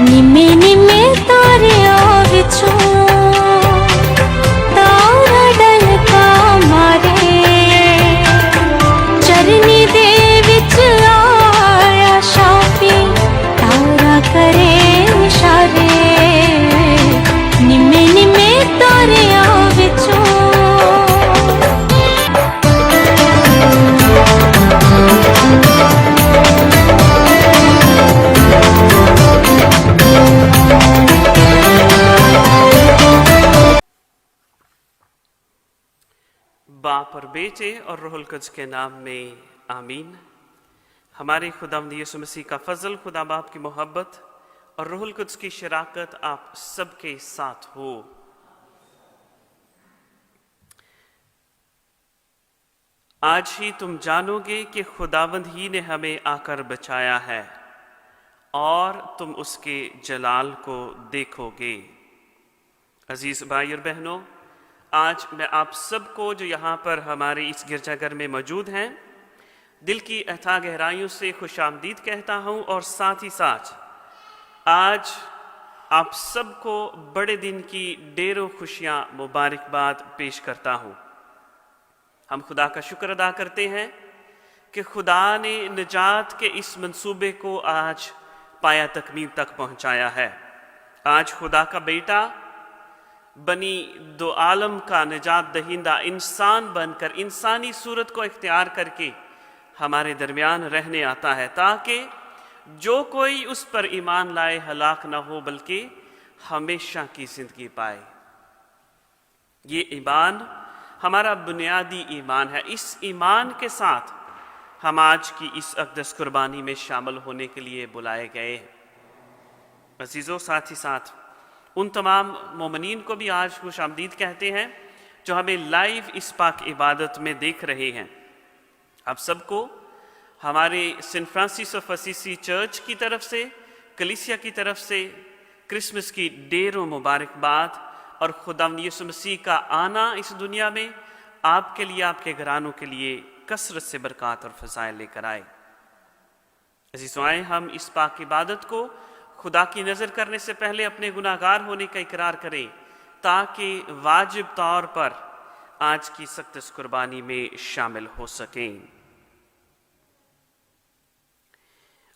निमे निमे तारिया विचों तारा डलका मारे चरनी दे विच आया शाफी तारा करे इशारे निमे निमे तारिया विचों बाप और बेटे और रूहुल कुद्स के नाम में आमीन। हमारे खुदावंद यीशु मसीह का फजल, खुदा बाप की मोहब्बत और रूहुल कुद्स की शराकत आप सबके साथ हो। आज ही तुम जानोगे कि खुदावंद ही ने हमें आकर बचाया है और तुम उसके जलाल को देखोगे। अजीज भाई और बहनों, आज मैं आप सबको जो यहाँ पर हमारे इस गिरजाघर में मौजूद हैं दिल की अथाह गहराइयों से खुशामदीद कहता हूँ और साथ ही साथ आज आप सबको बड़े दिन की ढेरों खुशियाँ मुबारकबाद पेश करता हूँ। हम खुदा का शुक्र अदा करते हैं कि खुदा ने निजात के इस मंसूबे को आज पाया तकमील तक पहुँचाया है। आज खुदा का बेटा बनी दो आलम का निजात दहिंदा इंसान बनकर इंसानी सूरत को इख्तियार करके हमारे दरमियान रहने आता है ताकि जो कोई उस पर ईमान लाए हलाक ना हो बल्कि हमेशा की जिंदगी पाए। ये ईमान हमारा बुनियादी ईमान है। इस ईमान के साथ हम आज की इस अक़दस कुर्बानी में शामिल होने के लिए बुलाए गए हैं। अज़ीज़ों, साथ ही साथ उन तमाम मोमिनीन को भी आज खुशामदीद कहते हैं जो हमें लाइव इस पाक इबादत में देख रहे हैं। आप सबको हमारे Saint Francis of Assisi church की तरफ से, कलीसिया की तरफ से क्रिसमस की ढेरों मुबारकबाद और खुदावंद यीशु मसीह का आना इस दुनिया में आपके लिए, आपके घरानों के लिए कसरत से बरक़ात और फ़ज़ाइल लेकर आए। अज़ीज़ों, आए हम इस पाक इबादत को खुदा की नज़र करने से पहले अपने गुनाहगार होने का इकरार करें ताकि वाजिब तौर पर आज की सख्त कुर्बानी में शामिल हो सकें।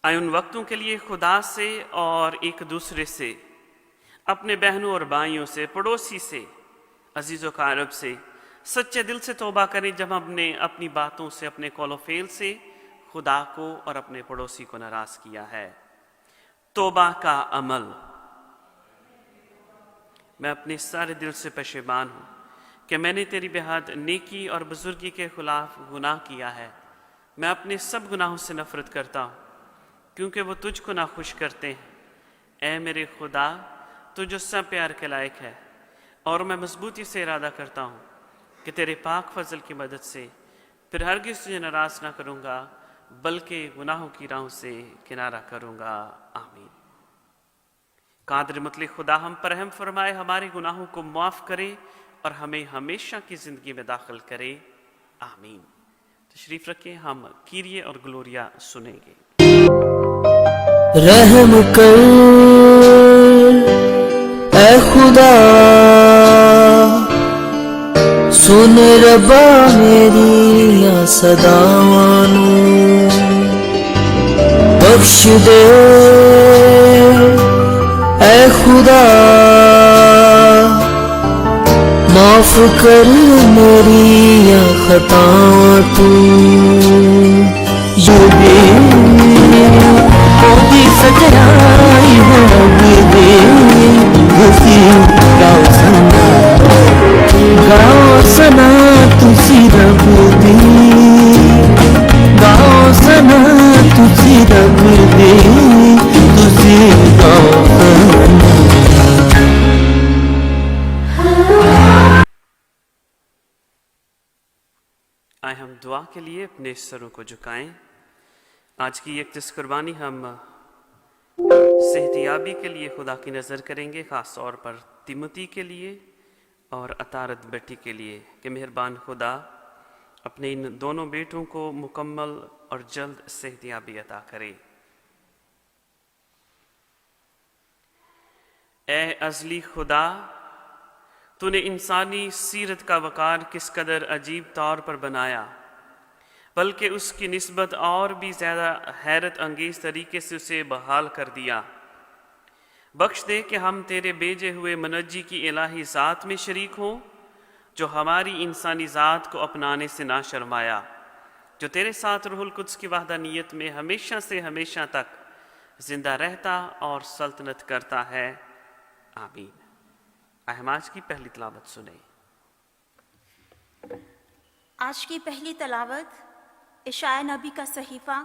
आए उन वक्तों के लिए खुदा से और एक दूसरे से, अपने बहनों और भाइयों से, पड़ोसी से, अजीज़ व क़ारब से सच्चे दिल से तौबा करें जब हमने अपनी बातों से, अपने कौल फेल से खुदा को और अपने पड़ोसी को नाराज़ किया है। तौबा का अमल। मैं अपने सारे दिल से पशेमान हूँ कि मैंने तेरी बेहद नेकी और बुजुर्गी के खिलाफ गुनाह किया है। मैं अपने सब गुनाहों से नफरत करता हूँ क्योंकि वो तुझको नाखुश करते हैं। ऐ मेरे खुदा, तू जो सब प्यार के लायक है, और मैं मजबूती से इरादा करता हूँ कि तेरे पाक फजल की मदद से फिर हरगिज़ तुझे नाराज़ ना करूँगा बल्कि गुनाहों की राहों से किनारा करूँगा। आमीन। कादर मुतलक खुदा हम पर रहम फरमाए, हमारे गुनाहों को माफ़ करे और हमें हमेशा की ज़िंदगी में दाखिल करे। आमीन। तशरीफ़ रखें, हम कीरिए और ग्लोरिया सुनेंगे। रहम कर ऐ खुदा, सुन रब्बा मेरियां सदावां नूं, बख्श दे ऐ खुदा, माफ कर मेरियां खतावां तू। मोदी सजनाई होगी खुशी गाओ सना, गाओ सना तुसी रब दी, गाओ सना तुसी रब दी, तुसी गाओ सना। आए हम दुआ के लिए अपने सरों को झुकाएं। आज की एक कुर्बानी हम सेहतियाबी के लिए खुदा की नज़र करेंगे, ख़ास तौर पर तिमोती के लिए और अतारत बेटी के लिए कि मेहरबान खुदा अपने इन दोनों बेटों को मुकम्मल और जल्द सेहतियाबी अता करे। اے ازلی خدا، تو نے انسانی سیرت کا وقار کس قدر عجیب طور پر بنایا، بلکہ اس کی نسبت اور بھی زیادہ حیرت انگیز طریقے سے اسے بحال کر دیا۔ بخش دے کہ ہم تیرے بھیجے ہوئے منجی کی الہی ذات میں شریک ہوں، جو ہماری انسانی ذات کو اپنانے سے نہ شرمایا، جو تیرے ساتھ روح القدس کی وحدانیت میں ہمیشہ سے ہمیشہ تک زندہ رہتا اور سلطنت کرتا ہے، آمین۔ احماج کی پہلی تلاوت سنیں۔ آج کی پہلی تلاوت اشعیاء نبی کا صحیفہ۔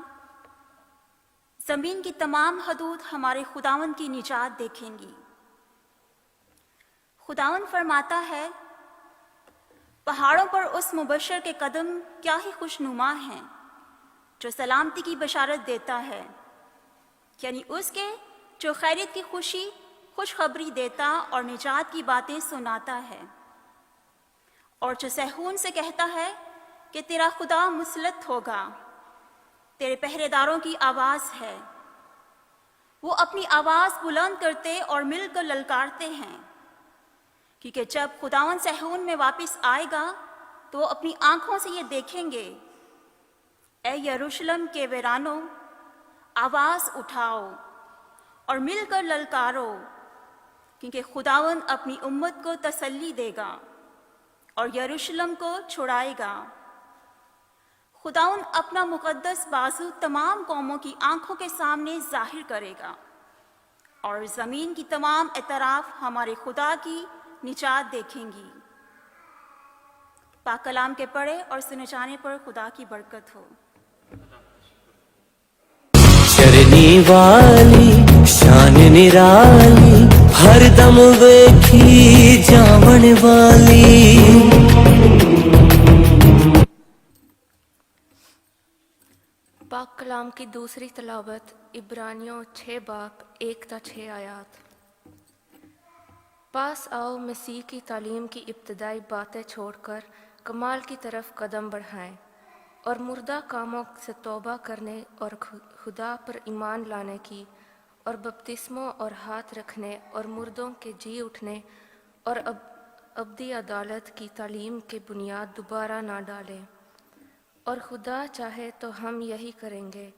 زمین کی تمام حدود ہمارے خداوند کی نجات دیکھیں گی۔ خداوند فرماتا ہے، پہاڑوں پر اس مبشر کے قدم کیا ہی خوش نما ہیں جو سلامتی کی بشارت دیتا ہے، یعنی اس کے جو خیریت کی خوشخبری دیتا اور نجات کی باتیں سناتا ہے، اور جو صہیون سے کہتا ہے کہ تیرا خدا مسلط ہوگا، تیرے پہرے داروں کی آواز ہے، وہ اپنی آواز بلند کرتے اور مل کر للکارتے ہیں، کیونکہ جب خداوند صہیون میں واپس آئے گا تو وہ اپنی آنکھوں سے یہ دیکھیں گے۔ اے یروشلم کے ویرانوں، آواز اٹھاؤ اور مل کر للکارو، کیونکہ خداوند اپنی امت کو تسلی دے گا اور یروشلم کو چھڑائے گا۔ خداوند اپنا مقدس بازو تمام قوموں کی آنکھوں کے سامنے ظاہر کرے گا، اور زمین کی تمام اطراف ہمارے خدا کی نجات دیکھیں گی۔ پاک کلام کے پڑھے اور سنے جانے پر خدا کی برکت ہو۔ چرنی والی شان نرالی ہر دم ویکھی جاون والی، پاک کلام کی دوسری تلاوت عبرانیوں 6 باب 1 تا 6 آیات۔ پاس آؤ، مسیح کی تعلیم کی ابتدائی باتیں چھوڑ کر کمال کی طرف قدم بڑھائیں، اور مردہ کاموں سے توبہ کرنے اور خدا پر ایمان لانے کی، اور بپتسموں اور ہاتھ رکھنے اور مردوں کے جی اٹھنے اور ابدی عدالت کی تعلیم کے بنیاد دوبارہ نہ ڈالیں۔ اور خدا چاہے تو ہم یہی کریں گے،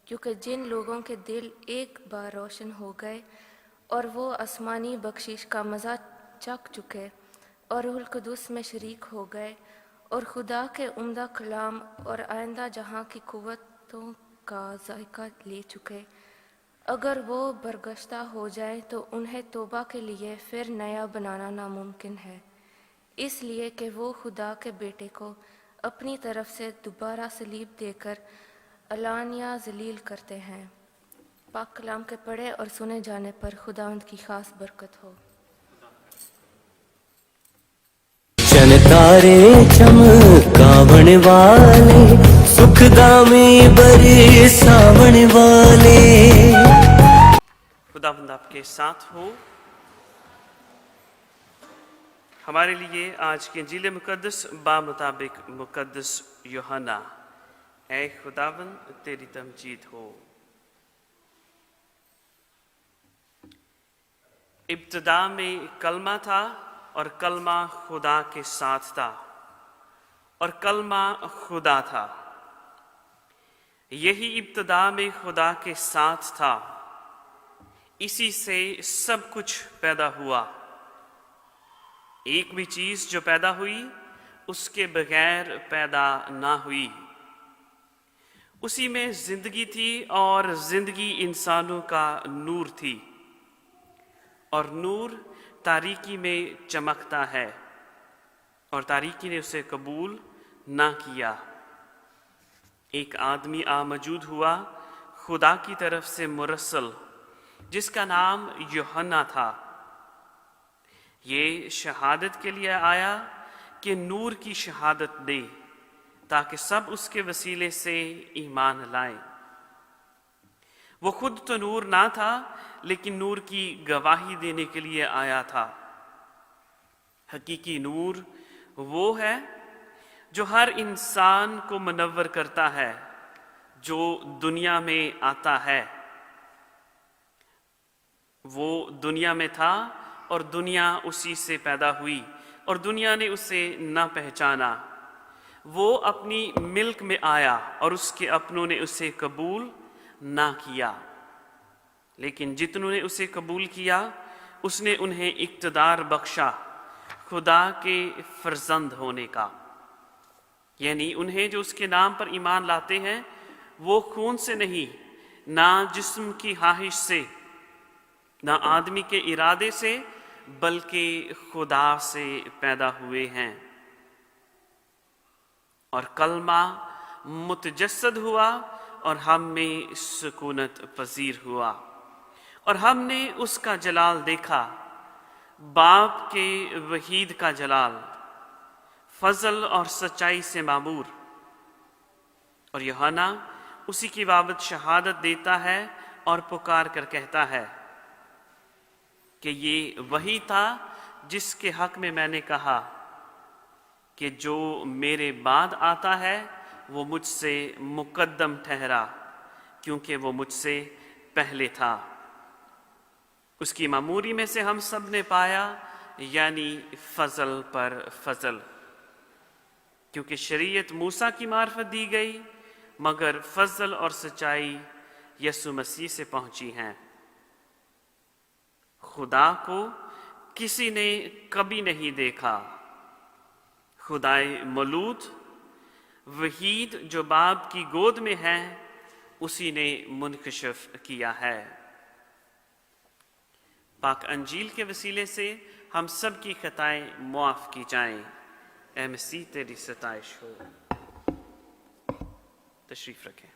کیونکہ جن لوگوں کے دل ایک بار روشن ہو گئے اور وہ آسمانی بخشش کا مزہ چکھ چکے اور روح القدس میں شریک ہو گئے، اور خدا کے عمدہ کلام اور آئندہ جہاں کی قوتوں کا ذائقہ لے چکے، اگر وہ برگشتہ ہو جائیں تو انہیں توبہ کے لیے پھر نیا بنانا ناممکن ہے، اس لیے کہ وہ خدا کے بیٹے کو اپنی طرف سے دوبارہ صلیب دے کر علانیہ ذلیل کرتے ہیں۔ پاک کلام کے پڑھے اور سنے جانے پر خداوند کی خاص برکت ہو۔ چن تارے چمکاون والے سکھ دامی برساون والے، خداوند آپ کے ساتھ ہو۔ ہمارے لیے آج کی انجیل مقدس بامطابق مقدس یوحنا۔ اے خداوند تیری تمجید ہو۔ ابتدا میں کلمہ تھا اور کلمہ خدا کے ساتھ تھا اور کلمہ خدا تھا۔ یہی ابتدا میں خدا کے ساتھ تھا، اسی سے سب کچھ پیدا ہوا۔ ایک بھی چیز جو پیدا ہوئی اس کے بغیر پیدا نہ ہوئی۔ اسی میں زندگی تھی اور زندگی انسانوں کا نور تھی، اور نور تاریکی میں چمکتا ہے اور تاریکی نے اسے قبول نہ کیا۔ ایک آدمی موجود ہوا خدا کی طرف سے مرسل، جس کا نام یوحنا تھا۔ یہ شہادت کے لیے آیا کہ نور کی شہادت دے، تاکہ سب اس کے وسیلے سے ایمان لائیں۔ وہ خود تو نور نہ تھا، لیکن نور کی گواہی دینے کے لیے آیا تھا۔ حقیقی نور وہ ہے جو ہر انسان کو منور کرتا ہے جو دنیا میں آتا ہے۔ وہ دنیا میں تھا اور دنیا اسی سے پیدا ہوئی اور دنیا نے اسے نہ پہچانا۔ وہ اپنی ملک میں آیا اور اس کے اپنوں نے اسے قبول نہ کیا، لیکن جتنوں نے اسے قبول کیا اس نے انہیں اقتدار بخشا خدا کے فرزند ہونے کا، یعنی انہیں جو اس کے نام پر ایمان لاتے ہیں وہ خون سے نہیں، نہ جسم کی خواہش سے، نہ آدمی کے ارادے سے، بلکہ خدا سے پیدا ہوئے ہیں۔ اور کلمہ متجسد ہوا اور ہم میں سکونت پذیر ہوا، اور ہم نے اس کا جلال دیکھا، باپ کے وحید کا جلال، فضل اور سچائی سے معمور۔ اور یوحنا اسی کی بابت شہادت دیتا ہے اور پکار کر کہتا ہے کہ یہ وہی تھا جس کے حق میں نے کہا کہ جو میرے بعد آتا ہے وہ مجھ سے مقدم ٹھہرا، کیونکہ وہ مجھ سے پہلے تھا۔ اس کی معموری میں سے ہم سب نے پایا، یعنی فضل پر فضل، کیونکہ شریعت موسیٰ کی معرفت دی گئی، مگر فضل اور سچائی یسوع مسیح سے پہنچی ہیں۔ خدا کو کسی نے کبھی نہیں دیکھا، خدائے مولود وحید جو باپ کی گود میں ہے اسی نے منکشف کیا ہے۔ پاک انجیل کے وسیلے سے ہم سب کی خطائیں معاف کی جائیں۔ اے مسیح تیری ستائش ہو۔ تشریف رکھیں۔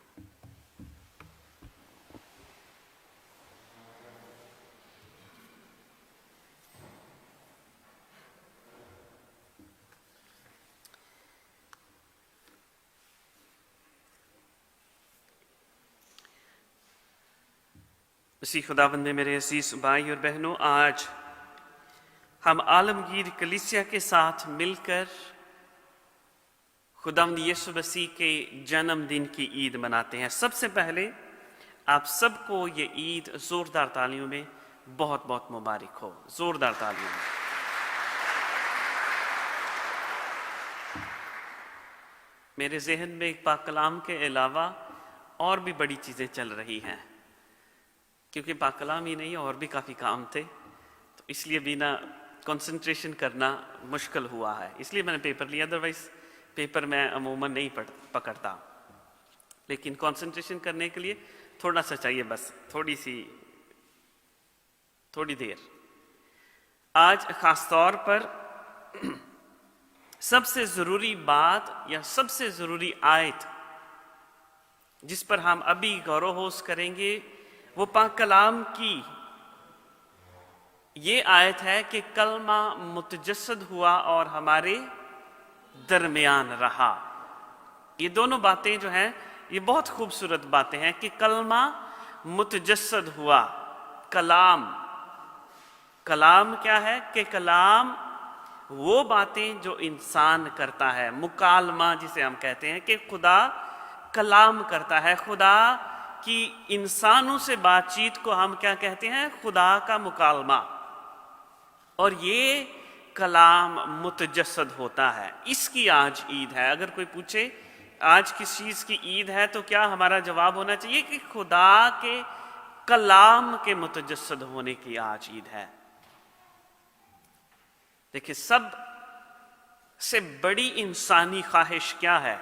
اسی خداوند میں میرے عزیز بھائی اور بہنوں، آج ہم عالمگیر کلیسیا کے ساتھ مل کر خداوند یسوع مسیح کے جنم دن کی عید مناتے ہیں۔ سب سے پہلے آپ سب کو یہ عید زوردار تالیوں میں بہت بہت مبارک ہو، زوردار تالیوں میں۔ میرے ذہن میں ایک پاک کلام کے علاوہ اور بھی بڑی چیزیں چل رہی ہیں، کیونکہ پاک کلام ہی نہیں اور بھی کافی کام تھے، تو اس لیے بنا کنسنٹریشن کرنا مشکل ہوا ہے، اس لیے میں نے پیپر لیا، ادروائز پیپر میں عموماً نہیں پکڑتا، لیکن کنسنٹریشن کرنے کے لیے تھوڑا سا چاہیے، بس تھوڑی دیر۔ آج خاص طور پر سب سے ضروری بات یا سب سے ضروری آیت جس پر ہم ابھی غور و خوض کریں گے وہ پاک کلام کی یہ آیت ہے کہ کلمہ متجسد ہوا اور ہمارے درمیان رہا۔ یہ دونوں باتیں جو ہیں یہ بہت خوبصورت باتیں ہیں کہ کلمہ متجسد ہوا۔ کلام کیا ہے؟ کہ کلام وہ باتیں جو انسان کرتا ہے، مکالمہ جسے ہم کہتے ہیں کہ خدا کلام کرتا ہے۔ خدا کی انسانوں سے بات چیت کو ہم کیا کہتے ہیں؟ خدا کا مکالمہ۔ اور یہ کلام متجسد ہوتا ہے، اس کی آج عید ہے۔ اگر کوئی پوچھے آج کس چیز کی عید ہے تو کیا ہمارا جواب ہونا چاہیے کہ خدا کے کلام کے متجسد ہونے کی آج عید ہے۔ دیکھیں، سب سے بڑی انسانی خواہش کیا ہے؟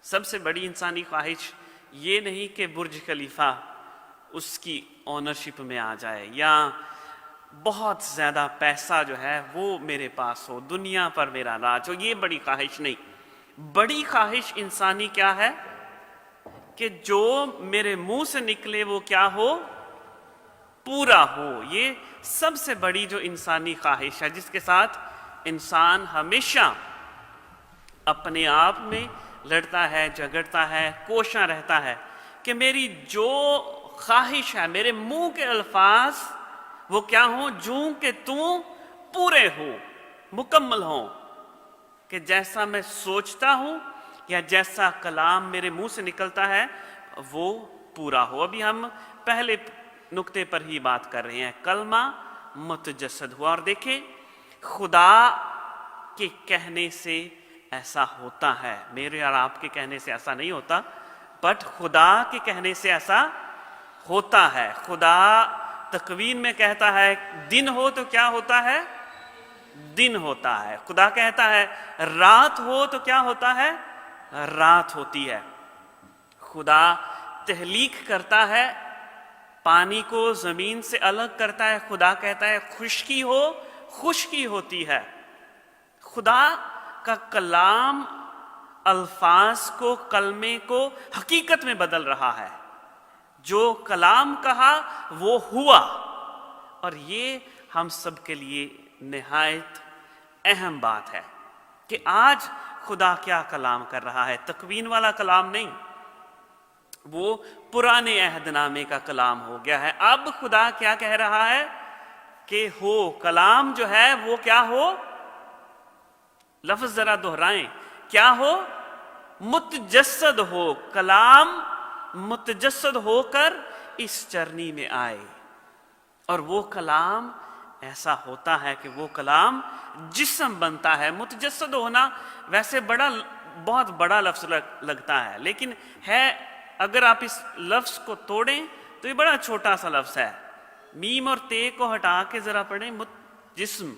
سب سے بڑی انسانی خواہش یہ نہیں کہ برج خلیفہ اس کی اونرشپ میں آ جائے یا بہت زیادہ پیسہ جو ہے وہ میرے پاس ہو، دنیا پر میرا راج ہو، یہ بڑی خواہش نہیں۔ بڑی خواہش انسانی کیا ہے؟ کہ جو میرے منہ سے نکلے وہ کیا ہو؟ پورا ہو۔ یہ سب سے بڑی جو انسانی خواہش ہے جس کے ساتھ انسان ہمیشہ اپنے آپ میں لڑتا ہے، جھگڑتا ہے، کوشاں رہتا ہے کہ میری جو خواہش ہے، میرے منہ کے الفاظ وہ کیا ہوں؟ جوں کہ توں پورے ہوں، مکمل ہوں، کہ جیسا میں سوچتا ہوں یا جیسا کلام میرے منہ سے نکلتا ہے وہ پورا ہو۔ ابھی ہم پہلے نقطے پر ہی بات کر رہے ہیں، کلمہ मुतजस्सद हुआ। और देखें, खुदा के कहने से ऐसा होता है, मेरे और आपके कहने से ऐसा नहीं होता, बट खुदा के कहने से ऐसा होता है। खुदा तकवीन में कहता है दिन हो तो क्या होता है? दिन होता है। खुदा कहता है रात हो तो क्या होता है? रात होती है। खुदा तहलीक करता है, पानी को जमीन से अलग करता है। खुदा कहता है खुश्की हो, खुश्की होती है। खुदा का कलाम अल्फाज को, कलमे को हकीकत में बदल रहा है। जो कलाम कहा वो हुआ। और ये हम सब के लिए निहायत अहम बात है कि आज खुदा क्या कलाम कर रहा है। तकवीन वाला कलाम नहीं, वो पुराने अहदनामे का कलाम हो गया है। अब खुदा क्या कह रहा है कि हो, कलाम जो है वो क्या हो? लफ्ज जरा दोहराएं, क्या हो? मुतजस्सद हो। कलाम मुतजस्सद होकर इस चरनी में आए। और वो कलाम ऐसा होता है कि वो कलाम जिस्म बनता है। मुतजस्सद होना वैसे बहुत बड़ा लफ्ज लगता है, लेकिन है, अगर आप इस लफ्ज को तोड़ें तो ये बड़ा छोटा सा लफ्ज है। मीम और ते को हटा के जरा पढ़ें, जिस्म,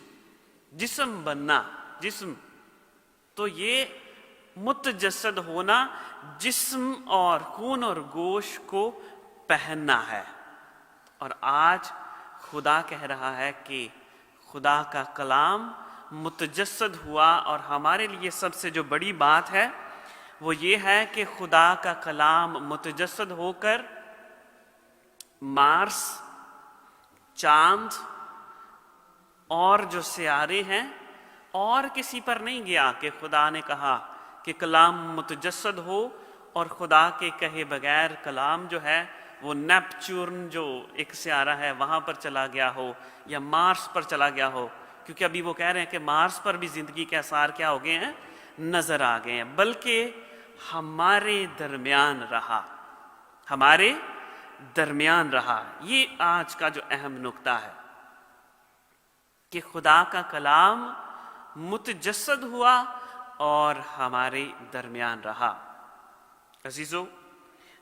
जिस्म बनना, जिस्म। तो ये मुतजस्सद होना जिस्म और खून और गोश्त को पहनना है। और आज खुदा कह रहा है कि खुदा का कलाम मुतजस्सद हुआ। और हमारे लिए सबसे जो बड़ी बात है वो ये है कि खुदा का कलाम मुतजस्सद होकर मार्स, चांद और जो सियारे हैं और किसी पर नहीं गया कि खुदा ने कहा कि कलाम मुतजस्सद हो और खुदा के कहे बगैर कलाम जो है वो नेपच्यून जो एक सियारा है वहां पर चला गया हो या मार्स पर चला गया हो। क्योंकि अभी वो कह रहे हैं कि मार्स पर भी जिंदगी के आसार क्या हो गए हैं? नजर आ गए हैं। बल्कि हमारे दरमियान रहा, हमारे दरमियान रहा। ये आज का जो अहम नुक्ता है कि खुदा का कलाम मुतजस्सद हुआ और हमारे दरमियान रहा। अजीजों,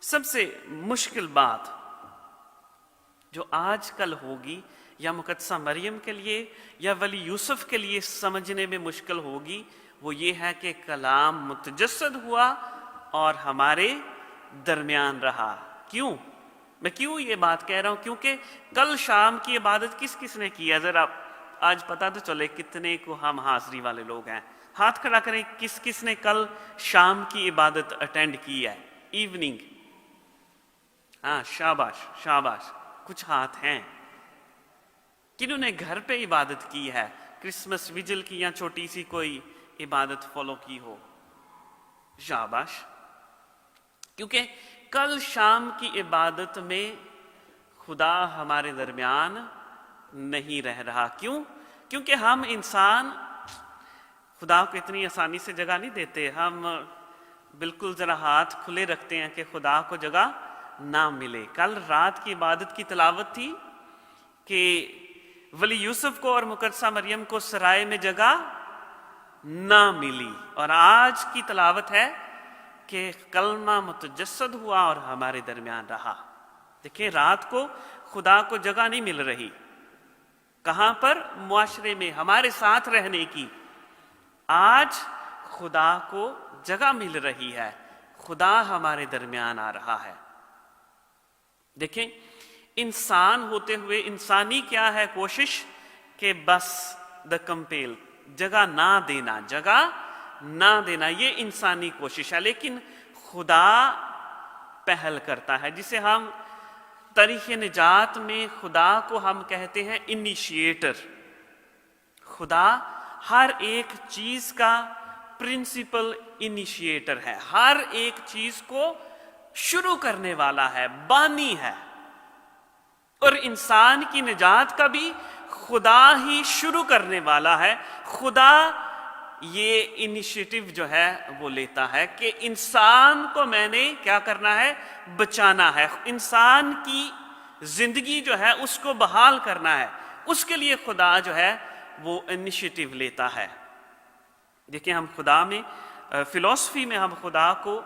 सबसे मुश्किल बात जो आजकल होगी या मुकद्दसा मरियम के लिए या वली यूसुफ के लिए समझने में मुश्किल होगी, वो ये है कि कलाम मुतजस्सद हुआ और हमारे दरमियान रहा। क्यों? मैं क्यों ये बात कह रहा हूं? क्योंकि कल शाम की इबादत किस किस ने की है? जरा आज पता तो चले कितने को हम हाजिरी वाले लोग हैं। हाथ खड़ा करें, किस किस ने कल शाम की इबादत अटेंड की है? इवनिंग। हाँ, शाबाश शाबाश, कुछ हाथ हैं। किन्होंने घर पे इबादत की है? क्रिसमस विजिल की या छोटी सी कोई इबादत फॉलो की हो? शाबाश। क्योंकि कल शाम की इबादत में खुदा हमारे दरमियान नहीं रह रहा। क्यों? क्योंकि हम इंसान खुदा को इतनी आसानी से जगह नहीं देते। हम बिल्कुल जरा हाथ खुले रखते हैं कि खुदा को जगह ना मिले। कल रात की इबादत की तिलावत थी कि वली यूसुफ को और मुकद्दसा मरियम को सराय में जगह ना मिली। और आज की तिलावत है कि कलमा मुतजस्सद हुआ और हमारे दरमियान रहा। देखिए, रात को खुदा को जगह नहीं मिल रही। कहां पर? मुआशरे में हमारे साथ रहने की। आज खुदा को जगह मिल रही है, खुदा हमारे दरमियान आ रहा है। देखें, इंसान होते हुए इंसानी क्या है कोशिश कि बस द कंपेल, जगह ना देना, जगह ना देना, ये इंसानी कोशिश है। लेकिन खुदा पहल करता है, जिसे हम तारीख़ निजात में खुदा को हम कहते हैं इनिशिएटर। खुदा हर एक चीज का प्रिंसिपल इनिशिएटर है, हर एक चीज को शुरू करने वाला है, बानी है। और इंसान की निजात का भी खुदा ही शुरू करने वाला है। खुदा ये इनिशिएटिव जो है वो लेता है कि इंसान को मैंने क्या करना है? बचाना है। इंसान की जिंदगी जो है उसको बहाल करना है। اس کے لیے خدا جو ہے وہ انیشیٹو لیتا ہے. دیکھیں ہم خدا میں فلسفی میں ہم خدا کو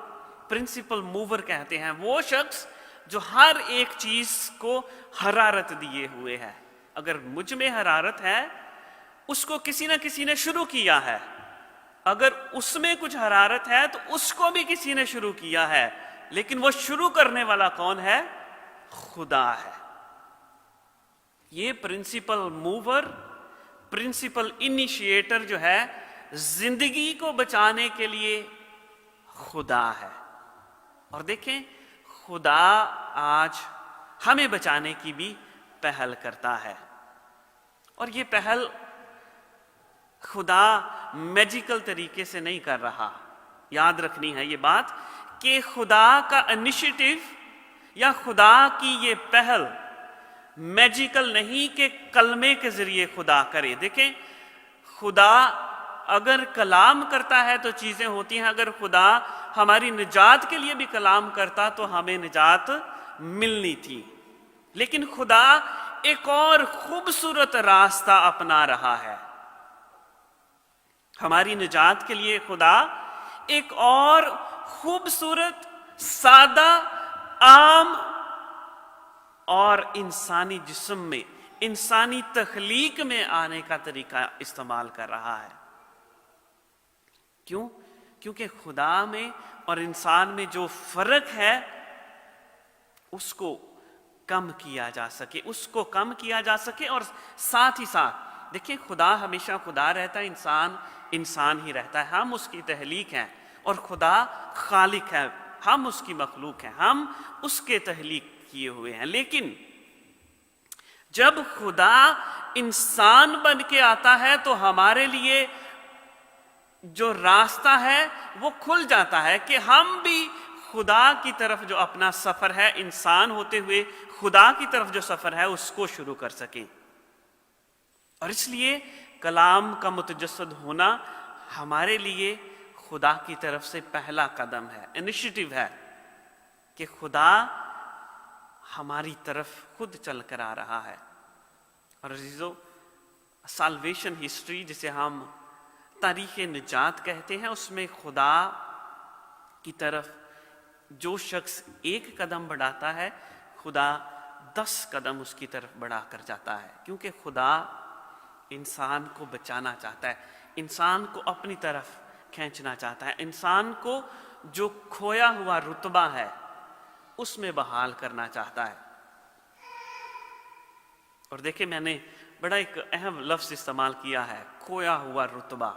پرنسپل موور کہتے ہیں، وہ شخص جو ہر ایک چیز کو حرارت دیے ہوئے ہے. اگر مجھ میں حرارت ہے اس کو کسی نہ کسی نے شروع کیا ہے، اگر اس میں کچھ حرارت ہے تو اس کو بھی کسی نے شروع کیا ہے، لیکن وہ شروع کرنے والا کون ہے؟ خدا ہے. یہ پرنسپل موور، پرنسپل انیشیٹر جو ہے زندگی کو بچانے کے لیے خدا ہے. اور دیکھیں خدا آج ہمیں بچانے کی بھی پہل کرتا ہے، اور یہ پہل خدا میجیکل طریقے سے نہیں کر رہا. یاد رکھنی ہے یہ بات کہ خدا کا انیشیٹو یا خدا کی یہ پہل میجیکل نہیں کہ کلمے کے ذریعے خدا کرے. دیکھیں خدا اگر کلام کرتا ہے تو چیزیں ہوتی ہیں، اگر خدا ہماری نجات کے لیے بھی کلام کرتا تو ہمیں نجات ملنی تھی. لیکن خدا ایک اور خوبصورت راستہ اپنا رہا ہے. ہماری نجات کے لیے خدا ایک اور خوبصورت، سادہ، عام اور انسانی جسم میں، انسانی تخلیق میں آنے کا طریقہ استعمال کر رہا ہے. کیوں؟ کیونکہ خدا میں اور انسان میں جو فرق ہے اس کو کم کیا جا سکے، اس کو کم کیا جا سکے. اور ساتھ ہی ساتھ دیکھیں خدا ہمیشہ خدا رہتا ہے، انسان انسان ہی رہتا ہے. ہم اس کی تخلیق ہیں اور خدا خالق ہے، ہم اس کی مخلوق ہیں، ہم اس کے تخلیق کیے ہوئے ہیں. لیکن جب خدا انسان بن کے آتا ہے تو ہمارے لیے جو راستہ ہے وہ کھل جاتا ہے کہ ہم بھی خدا کی طرف جو اپنا سفر ہے، انسان ہوتے ہوئے خدا کی طرف جو سفر ہے اس کو شروع کر سکیں. اور اس لیے کلام کا متجسد ہونا ہمارے لیے خدا کی طرف سے پہلا قدم ہے، انیشیٹو ہے کہ خدا ہماری طرف خود چل کر آ رہا ہے. اور عزیزو، سالویشن ہسٹری جسے ہم تاریخ نجات کہتے ہیں، اس میں خدا کی طرف جو شخص ایک قدم بڑھاتا ہے خدا 10 قدم اس کی طرف بڑھا کر جاتا ہے. کیونکہ خدا انسان کو بچانا چاہتا ہے، انسان کو اپنی طرف کھینچنا چاہتا ہے، انسان کو جو کھویا ہوا رتبہ ہے اس میں بحال کرنا چاہتا ہے. اور دیکھیں میں نے بڑا ایک اہم لفظ استعمال کیا ہے، کھویا ہوا رتبہ.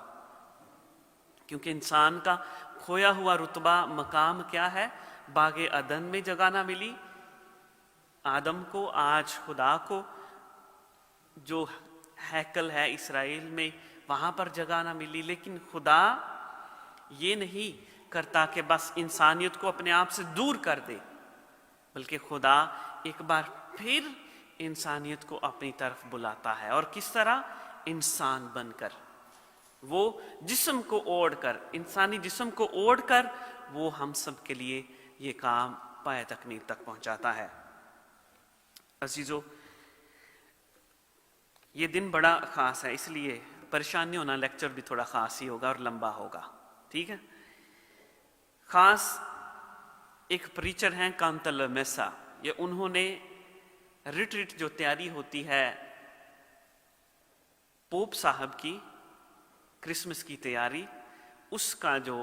کیونکہ انسان کا کھویا ہوا رتبہ مقام کیا ہے؟ باغ عدن میں جگہ نہ ملی آدم کو، آج خدا کو جو ہیکل ہے اسرائیل میں وہاں پر جگہ نہ ملی. لیکن خدا یہ نہیں کرتا کہ بس انسانیت کو اپنے آپ سے دور کر دے، بلکہ خدا ایک بار پھر انسانیت کو اپنی طرف بلاتا ہے. اور کس طرح؟ انسان بن کر، وہ جسم کو اوڑھ کر، انسانی جسم کو اوڑھ کر وہ ہم سب کے لیے یہ کام پائے تکمیل تک پہنچاتا ہے. عزیزو، یہ دن بڑا خاص ہے، اس لیے پریشان نہیں ہونا، لیکچر بھی تھوڑا خاص ہی ہوگا اور لمبا ہوگا، ٹھیک ہے؟ خاص ایک پریچر ہیں کانتل میسا، یہ انہوں نے ریٹریٹ جو تیاری ہوتی ہے پوپ صاحب کی کرسمس کی تیاری، اس کا جو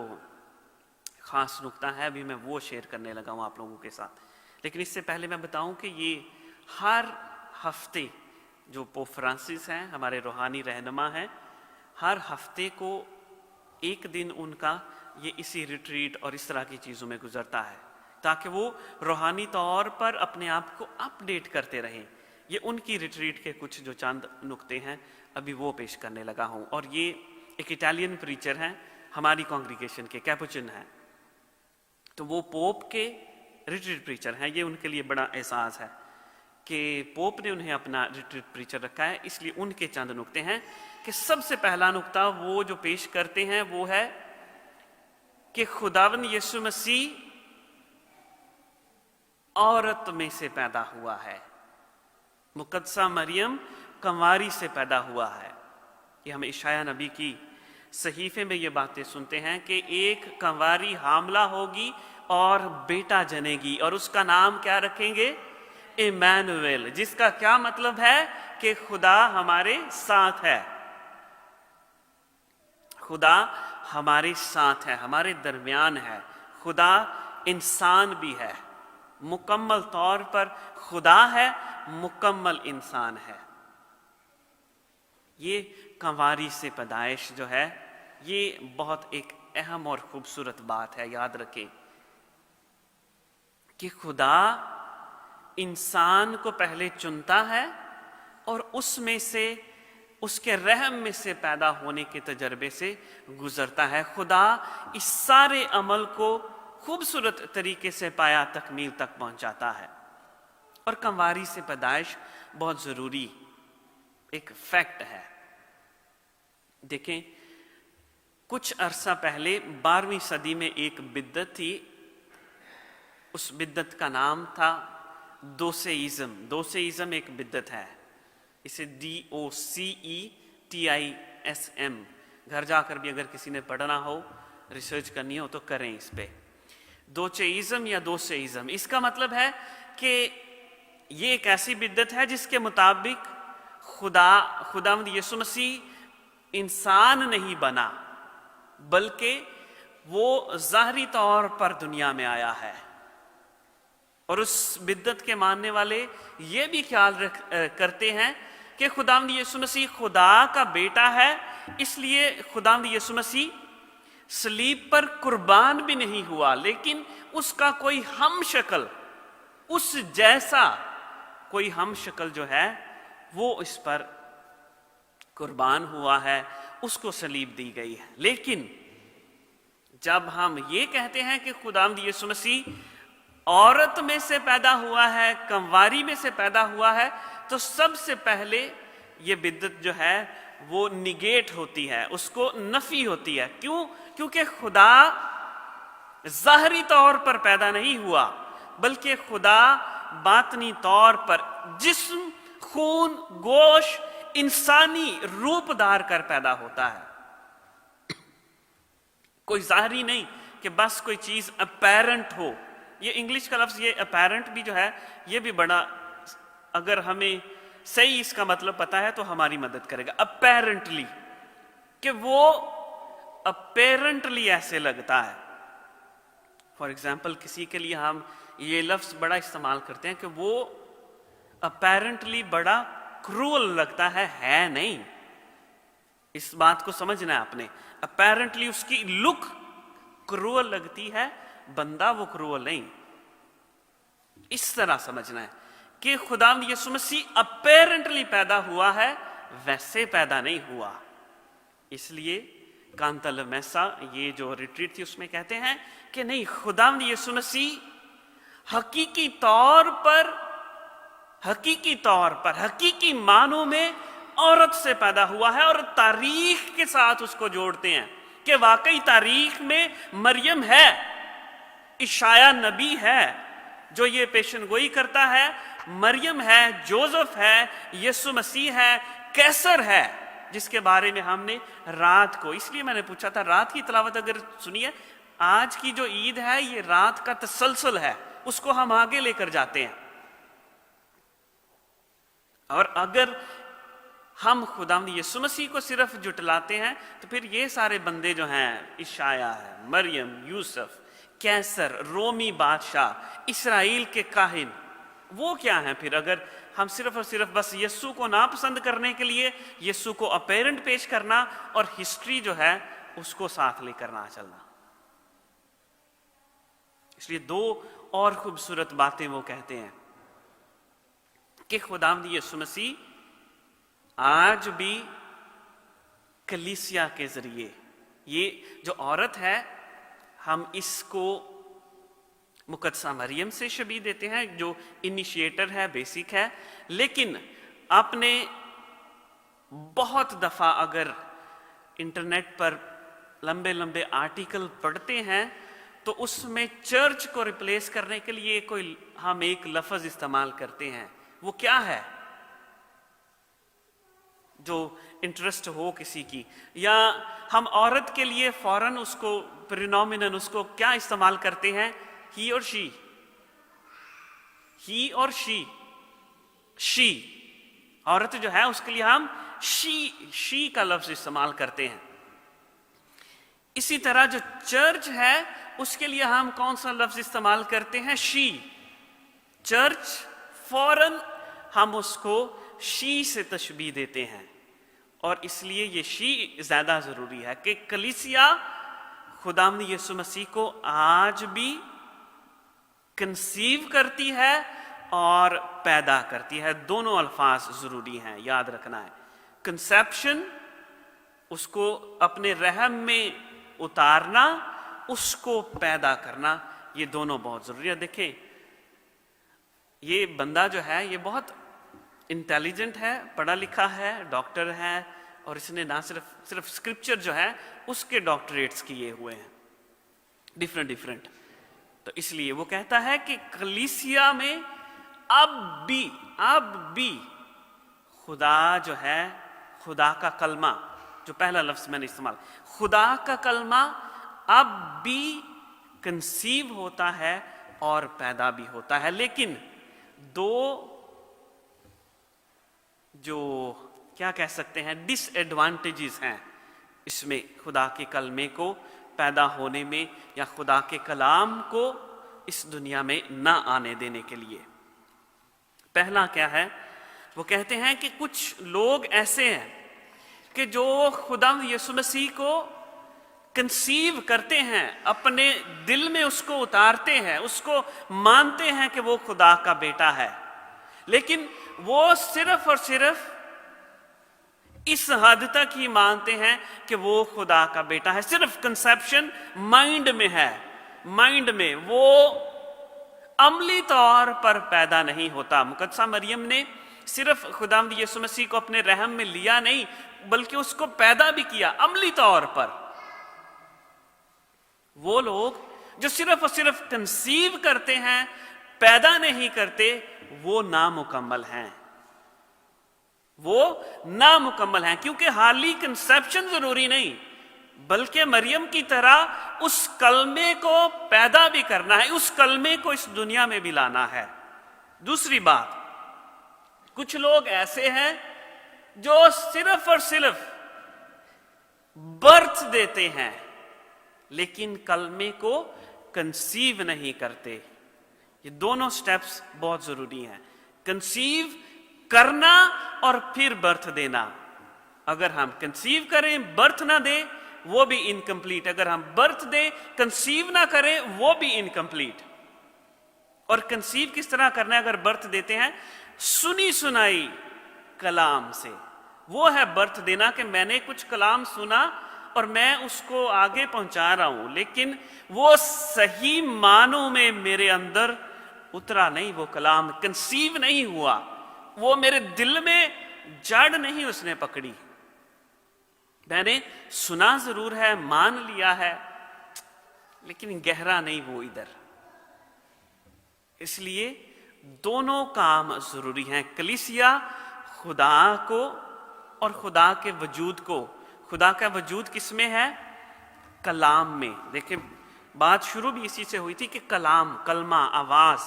خاص نقطہ ہے ابھی میں وہ شیئر کرنے لگا ہوں آپ لوگوں کے ساتھ. لیکن اس سے پہلے میں بتاؤں کہ یہ ہر ہفتے جو پوپ فرانسس ہیں، ہمارے روحانی رہنما ہیں، ہر ہفتے کو ایک دن ان کا یہ اسی ریٹریٹ اور اس طرح کی چیزوں میں گزرتا ہے تاکہ وہ روحانی طور پر اپنے آپ کو اپ ڈیٹ کرتے رہیں. یہ ان کی ریٹریٹ کے کچھ جو چند نقطے ہیں ابھی وہ پیش کرنے لگا ہوں. اور یہ ایک اٹالین پریچر ہیں، ہماری کانگریگیشن کے کیپوچن ہیں، تو وہ پوپ کے ریٹریٹ پریچر ہیں. یہ ان کے لیے بڑا احساس ہے کہ پوپ نے انہیں اپنا ریٹریٹ پریچر رکھا ہے، اس لیے ان کے چند نقطے ہیں کہ سب سے پہلا نقطہ وہ جو پیش کرتے ہیں وہ ہے کہ خداوند یسوع مسیح عورت میں سے پیدا ہوا ہے. مقدسہ مریم कंवारी से पैदा हुआ है। ये हम इशाया नबी की सहीफे में ये बातें सुनते हैं कि एक कंवारी हामला होगी और बेटा जनेगी और उसका नाम क्या रखेंगे? इमैनुएल, जिसका क्या मतलब है कि खुदा हमारे साथ है। खुदा हमारे साथ है, हमारे दरमियान है। खुदा इंसान भी है, मुकम्मल तौर पर खुदा है, मुकम्मल इंसान है। ये कंवारी से पैदाइश जो है, ये बहुत एक अहम और खूबसूरत बात है। याद रखें कि खुदा इंसान को पहले चुनता है और उसमें से, उसके रहम में से पैदा होने के तजर्बे से गुजरता है। खुदा इस सारे अमल को खूबसूरत तरीके से पाया तकमील तक पहुंचाता है। और कंवारी से पैदाइश बहुत ज़रूरी एक फैक्ट है। देखें, कुछ अरसा पहले 12वीं सदी में एक बिद्दत थी। उस बिद्दत का नाम था दोसेइज्म। दोसेइज्म एक बिद्दत है, इसे DOCETISM, घर जाकर भी अगर किसी ने पढ़ना हो, रिसर्च करनी हो तो करें इस पे। दोचेइज्म या दोसेइज्म, इसका मतलब है कि ये एक ऐसी बिद्दत है जिसके मुताबिक खुदावंद यीशु मसीह इंसान नहीं बना, बल्कि वो ज़ाहरी तौर पर दुनिया में आया है। और उस बिद्दत के मानने वाले ये भी ख्याल करते हैं कि खुदावंद यीशु मसीह खुदा का बेटा है, इसलिए खुदावंद यीशु मसीह सलीब पर कुर्बान भी नहीं हुआ, लेकिन उसका कोई हम शक्ल, उस जैसा कोई हम शक्ल जो है वो इस पर कुर्बान हुआ है, उसको सलीब दी गई है। लेकिन जब हम ये कहते हैं कि खुदावंद यीशु मसीह औरत में से पैदा हुआ है, कंवारी में से पैदा हुआ है, तो सबसे पहले ये बिद्दत जो है वो निगेट होती है, उसको नफी होती है। क्यों? क्योंकि खुदा ज़ाहरी तौर पर पैदा नहीं हुआ, बल्कि खुदा बातनी तौर पर जिस्म, खून, गोश्त, इंसानी रूप धार कर पैदा होता है। कोई ज़ाहरी नहीं कि बस कोई चीज़ अपैरेंट हो। ये इंग्लिश का लफ्ज़, ये अपैरेंट भी जो है, ये भी बड़ा, अगर हमें सही इसका मतलब पता है तो हमारी मदद करेगा। अपैरेंटली, कि वो अपैरेंटली ऐसे लगता है। फॉर एग्जाम्पल, किसी के लिए हम ये लफ्ज़ बड़ा इस्तेमाल करते हैं कि वो अपैरेंटली बड़ा क्रूअल लगता है नहीं। इस बात को समझना है आपने। अपैरेंटली उसकी लुक क्रूअल लगती है, बंदा वो क्रूअल नहीं। इस तरह समझना है कि खुदावंद यीशु मसीह अपैरेंटली पैदा हुआ है, वैसे पैदा नहीं हुआ। इसलिए कांतल मैसा, ये जो रिट्रीट थी, उसमें कहते हैं कि नहीं, खुदावंद यीशु मसीह हकीकी तौर पर हकीकी मानों में औरत से पैदा हुआ है। और तारीख के साथ उसको जोड़ते हैं कि वाकई तारीख में मरियम है, इशाया नबी है जो ये पेशनगोई करता है, मरियम है, जोसेफ है, यीशु मसीह है, कैसर है, जिसके बारे में हमने रात को, इसलिए मैंने पूछा था, रात की तिलावत अगर सुनिए, आज की जो ईद है ये रात का तसलसल है, उसको हम आगे लेकर जाते हैं। और अगर हम खुदावंद यीशु मसीह को सिर्फ जुटलाते हैं तो फिर ये सारे बंदे जो हैं, इशाया है, मरियम, यूसुफ, कैसर, रोमी बादशाह, इस्राएल के काहिन, वो क्या हैं फिर? अगर हम सिर्फ और सिर्फ बस यीशु को नापसंद करने के लिए यीशु को अपैरेंट पेश करना और हिस्ट्री जो है उसको साथ लेकर ना चलना। इसलिए दो और खूबसूरत बातें वो कहते हैं कि खुदावंद यीशु मसीह आज भी कलीसिया के जरिए, ये जो औरत है, हम इसको मुकद्दसा मरियम से शबीह देते हैं जो इनिशिएटर है, बेसिक है। लेकिन आपने बहुत दफा अगर इंटरनेट पर लंबे लंबे आर्टिकल पढ़ते हैं तो उसमें चर्च को रिप्लेस करने के लिए हम एक लफ्ज इस्तेमाल करते हैं। वो क्या है? जो इंटरेस्ट हो किसी की, या हम औरत के लिए फौरन उसको प्रिनोमिनन उसको क्या इस्तेमाल करते हैं, ही और शी, ही और शी। औरत जो है उसके लिए हम शी का लफ्ज इस्तेमाल करते हैं। इसी तरह जो चर्च है उसके लिए हम कौन सा लफ्ज इस्तेमाल करते हैं, शी। चर्च फौरन हम उसको शी से तशबीह देते हैं, और इसलिए ये शी ज्यादा जरूरी है कि कलीसिया खुदावंद यीशु मसीह को आज भी कंसीव करती है और पैदा करती है। दोनों अल्फाज जरूरी हैं, याद रखना है। कंसेप्शन, उसको अपने रहम में उतारना, उसको पैदा करना, ये दोनों बहुत जरूरी है। देखें, ये बंदा जो है ये बहुत इंटेलिजेंट है, पढ़ा लिखा है, डॉक्टर है, और इसने ना सिर्फ स्क्रिप्चर जो है उसके डॉक्टरेट्स किए हुए हैं, डिफरेंट। तो इसलिए वो कहता है कि कलीसिया में अब भी खुदा जो है, खुदा का कलमा, जो पहला लफ्ज मैंने इस्तेमाल, खुदा का कलमा अब भी कंसीव होता है और पैदा भी होता है। लेकिन दो जो क्या कह सकते हैं डिसएडवांटेजेस हैं इसमें, खुदा के कलमे को पैदा होने में या खुदा के कलाम को इस दुनिया में ना आने देने के लिए। पहला क्या है, वो कहते हैं कि कुछ लोग ऐसे हैं कि जो खुदा यीशु मसीह को कंसीव करते हैं, अपने दिल में उसको उतारते हैं, उसको मानते हैं कि वो खुदा का बेटा है, लेकिन वो सिर्फ और सिर्फ इस हद तक ही मानते हैं कि वो खुदा का बेटा है। सिर्फ कंसेप्शन माइंड में है, माइंड में, वो अमली तौर पर पैदा नहीं होता। मुकद्दसा मरियम ने सिर्फ खुदावंद यीशु मसीह को अपने रहम में लिया नहीं, बल्कि उसको पैदा भी किया अमली तौर पर। वो लोग जो सिर्फ और सिर्फ कंसीव करते हैं, पैदा नहीं करते, वो नामुकम्मल हैं, वो नामुकम्मल हैं। क्योंकि हाली कंसेप्शन जरूरी नहीं, बल्कि मरियम की तरह उस कलमे को पैदा भी करना है, उस कलमे को इस दुनिया में भी लाना है। दूसरी बात, कुछ लोग ऐसे हैं जो सिर्फ और सिर्फ बर्थ देते हैं, लेकिन कलमे को कंसीव नहीं करते। ये दोनों स्टेप्स बहुत जरूरी हैं, कंसीव करना और फिर बर्थ देना। अगर हम कंसीव करें, बर्थ ना दे, वो भी इनकम्प्लीट। अगर हम बर्थ दे, कंसीव ना करें, वो भी इनकम्प्लीट। और कंसीव किस तरह करना है अगर बर्थ देते हैं? सुनी सुनाई कलाम से। वो है बर्थ देना कि मैंने कुछ कलाम सुना और मैं उसको आगे पहुंचा रहा हूं, लेकिन वो सही मानों में मेरे अंदर उतरा नहीं, वो कलाम कंसीव नहीं हुआ, वो मेरे दिल में जड़ नहीं उसने पकड़ी। मैंने सुना जरूर है, मान लिया है, लेकिन गहरा नहीं वो इधर। इसलिए दोनों काम जरूरी हैं। कलीसिया खुदा को और खुदा के वजूद को, खुदा का वजूद किसमें है? कलाम में। देखिए, बात शुरू भी इसी से हुई थी कि कलाम, कलमा, आवाज,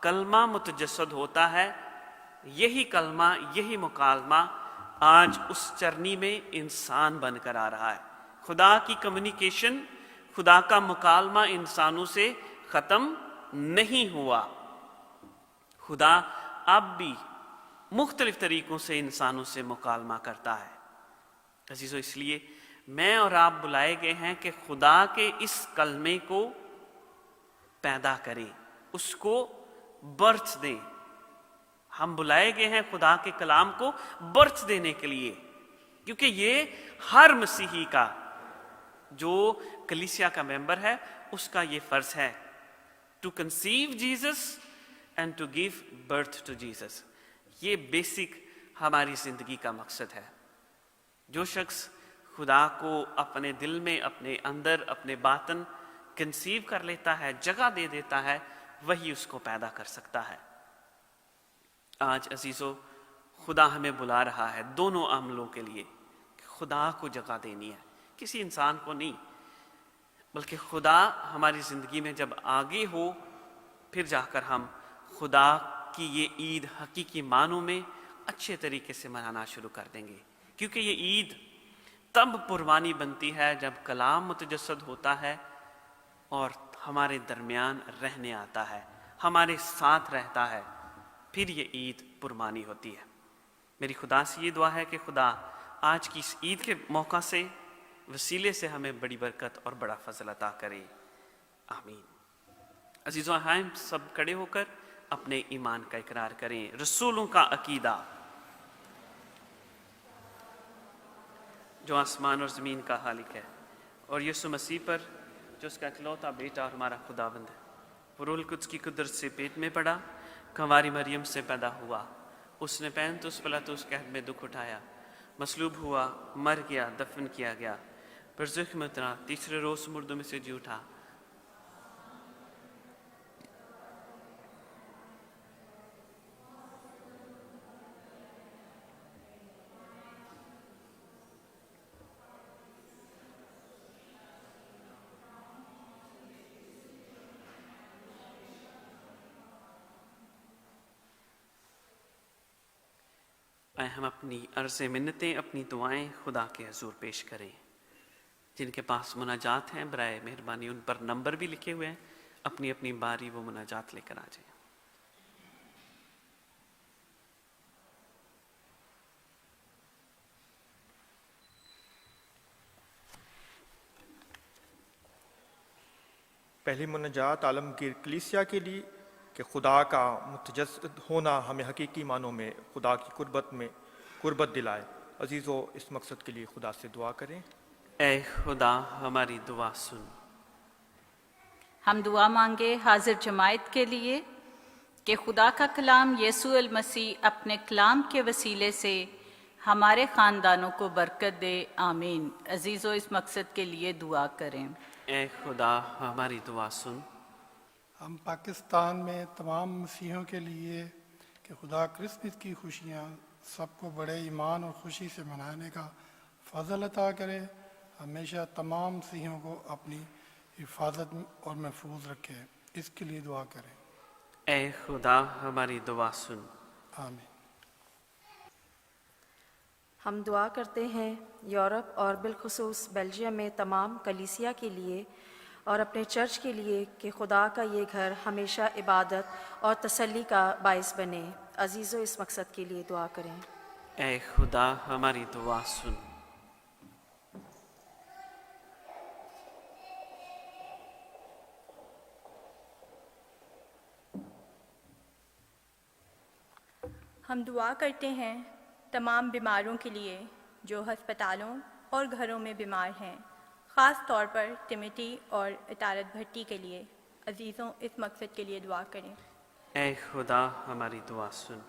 कलमा मुतजस्सद होता है। यही कलमा, यही मुकालमा आज उस चरनी में इंसान बनकर आ रहा है। खुदा की कम्युनिकेशन, खुदा का मुकालमा इंसानों से खत्म नहीं हुआ। खुदा अब भी मुख्तलिफ तरीकों से इंसानों से मुकालमा करता है। अजीजों, इसलिए मैं और आप बुलाए गए हैं कि खुदा के इस कलमे को पैदा करें, उसको बर्थ दें। हम बुलाए गए हैं खुदा के कलाम को बर्थ देने के लिए, क्योंकि ये हर मसीही का, जो कलीसिया का मेंबर है, उसका ये फर्ज है, to conceive Jesus and to give birth to Jesus. ये बेसिक हमारी जिंदगी का मकसद है। जो शख्स खुदा को अपने दिल में, अपने अंदर, अपने बातन कंसीव कर लेता है, जगह दे देता है, वही उसको पैदा कर सकता है। आज अजीजों, خدا ہمیں بلا رہا ہے دونوں عملوں کے لیے، کہ خدا کو جگہ دینی ہے، کسی انسان کو نہیں، بلکہ خدا ہماری زندگی میں جب آگے ہو پھر جا کر ہم خدا کی یہ عید حقیقی معنوں میں اچھے طریقے سے منانا شروع کر دیں گے، کیونکہ یہ عید تب پروانی بنتی ہے جب کلام متجسد ہوتا ہے اور ہمارے درمیان رہنے آتا ہے، ہمارے ساتھ رہتا ہے، پھر یہ عید پرمانی ہوتی ہے۔ میری خدا سے یہ دعا ہے کہ خدا آج کی اس عید کے موقع سے وسیلے سے ہمیں بڑی برکت اور بڑا فضل عطا کرے، آمین۔ عزیزو احباب، سب کھڑے ہو کر اپنے ایمان کا اقرار کریں۔ رسولوں کا عقیدہ، جو آسمان اور زمین کا خالق ہے، اور یسوع مسیح پر جو اس کا اکلوتا بیٹا اور ہمارا خداوند ہے، وہ روح القدس کی قدرت سے پیٹ میں پڑا، کنواری مریم سے پیدا ہوا، اس نے پینتوس پلاطوس کے عہد میں دکھ اٹھایا، مصلوب ہوا، مر گیا، دفن کیا گیا، برزخ میں اترا، تیسرے روز مردوں میں سے جی اٹھا۔ آئے ہم اپنی عرض منتیں، اپنی دعائیں خدا کے حضور پیش کریں۔ جن کے پاس مناجات ہیں برائے مہربانی ان پر نمبر بھی لکھے ہوئے ہیں، اپنی اپنی باری وہ مناجات لے کر آ جائیں۔ پہلی مناجات عالمگیر کلیسیا کے لیے کہ خدا کا متجسد ہونا ہمیں حقیقی معنوں میں خدا کی قربت دلائے۔ عزیزو، اس مقصد کے لیے خدا سے دعا کریں۔ اے خدا ہماری دعا سن۔ ہم دعا مانگے حاضر جماعت کے لیے کہ خدا کا کلام یسوع المسیح اپنے کلام کے وسیلے سے ہمارے خاندانوں کو برکت دے، آمین۔ عزیزو، اس مقصد کے لیے دعا کریں۔ اے خدا ہماری دعا سن۔ ہم پاکستان میں تمام مسیحیوں کے لیے کہ خدا کرسمس کی خوشیاں سب کو بڑے ایمان اور خوشی سے منانے کا فضل عطا کرے، ہمیشہ تمام مسیحیوں کو اپنی حفاظت اور محفوظ رکھے، اس کے لیے دعا کریں۔ اے خدا ہماری دعا سن۔ آمین۔ ہم دعا کرتے ہیں یورپ اور بالخصوص بیلجیم میں تمام کلیسیا کے لیے اور اپنے چرچ کے لیے کہ خدا کا یہ گھر ہمیشہ عبادت اور تسلی کا باعث بنے۔ عزیزو، اس مقصد کے لیے دعا کریں۔ اے خدا ہماری دعا سن۔ ہم دعا کرتے ہیں تمام بیماروں کے لیے جو ہسپتالوں اور گھروں میں بیمار ہیں، خاص طور پر ٹیمٹی اور اطارت بھٹی کے لیے۔ عزیزوں، اس مقصد کے لیے دعا کریں۔ اے خدا ہماری دعا سن۔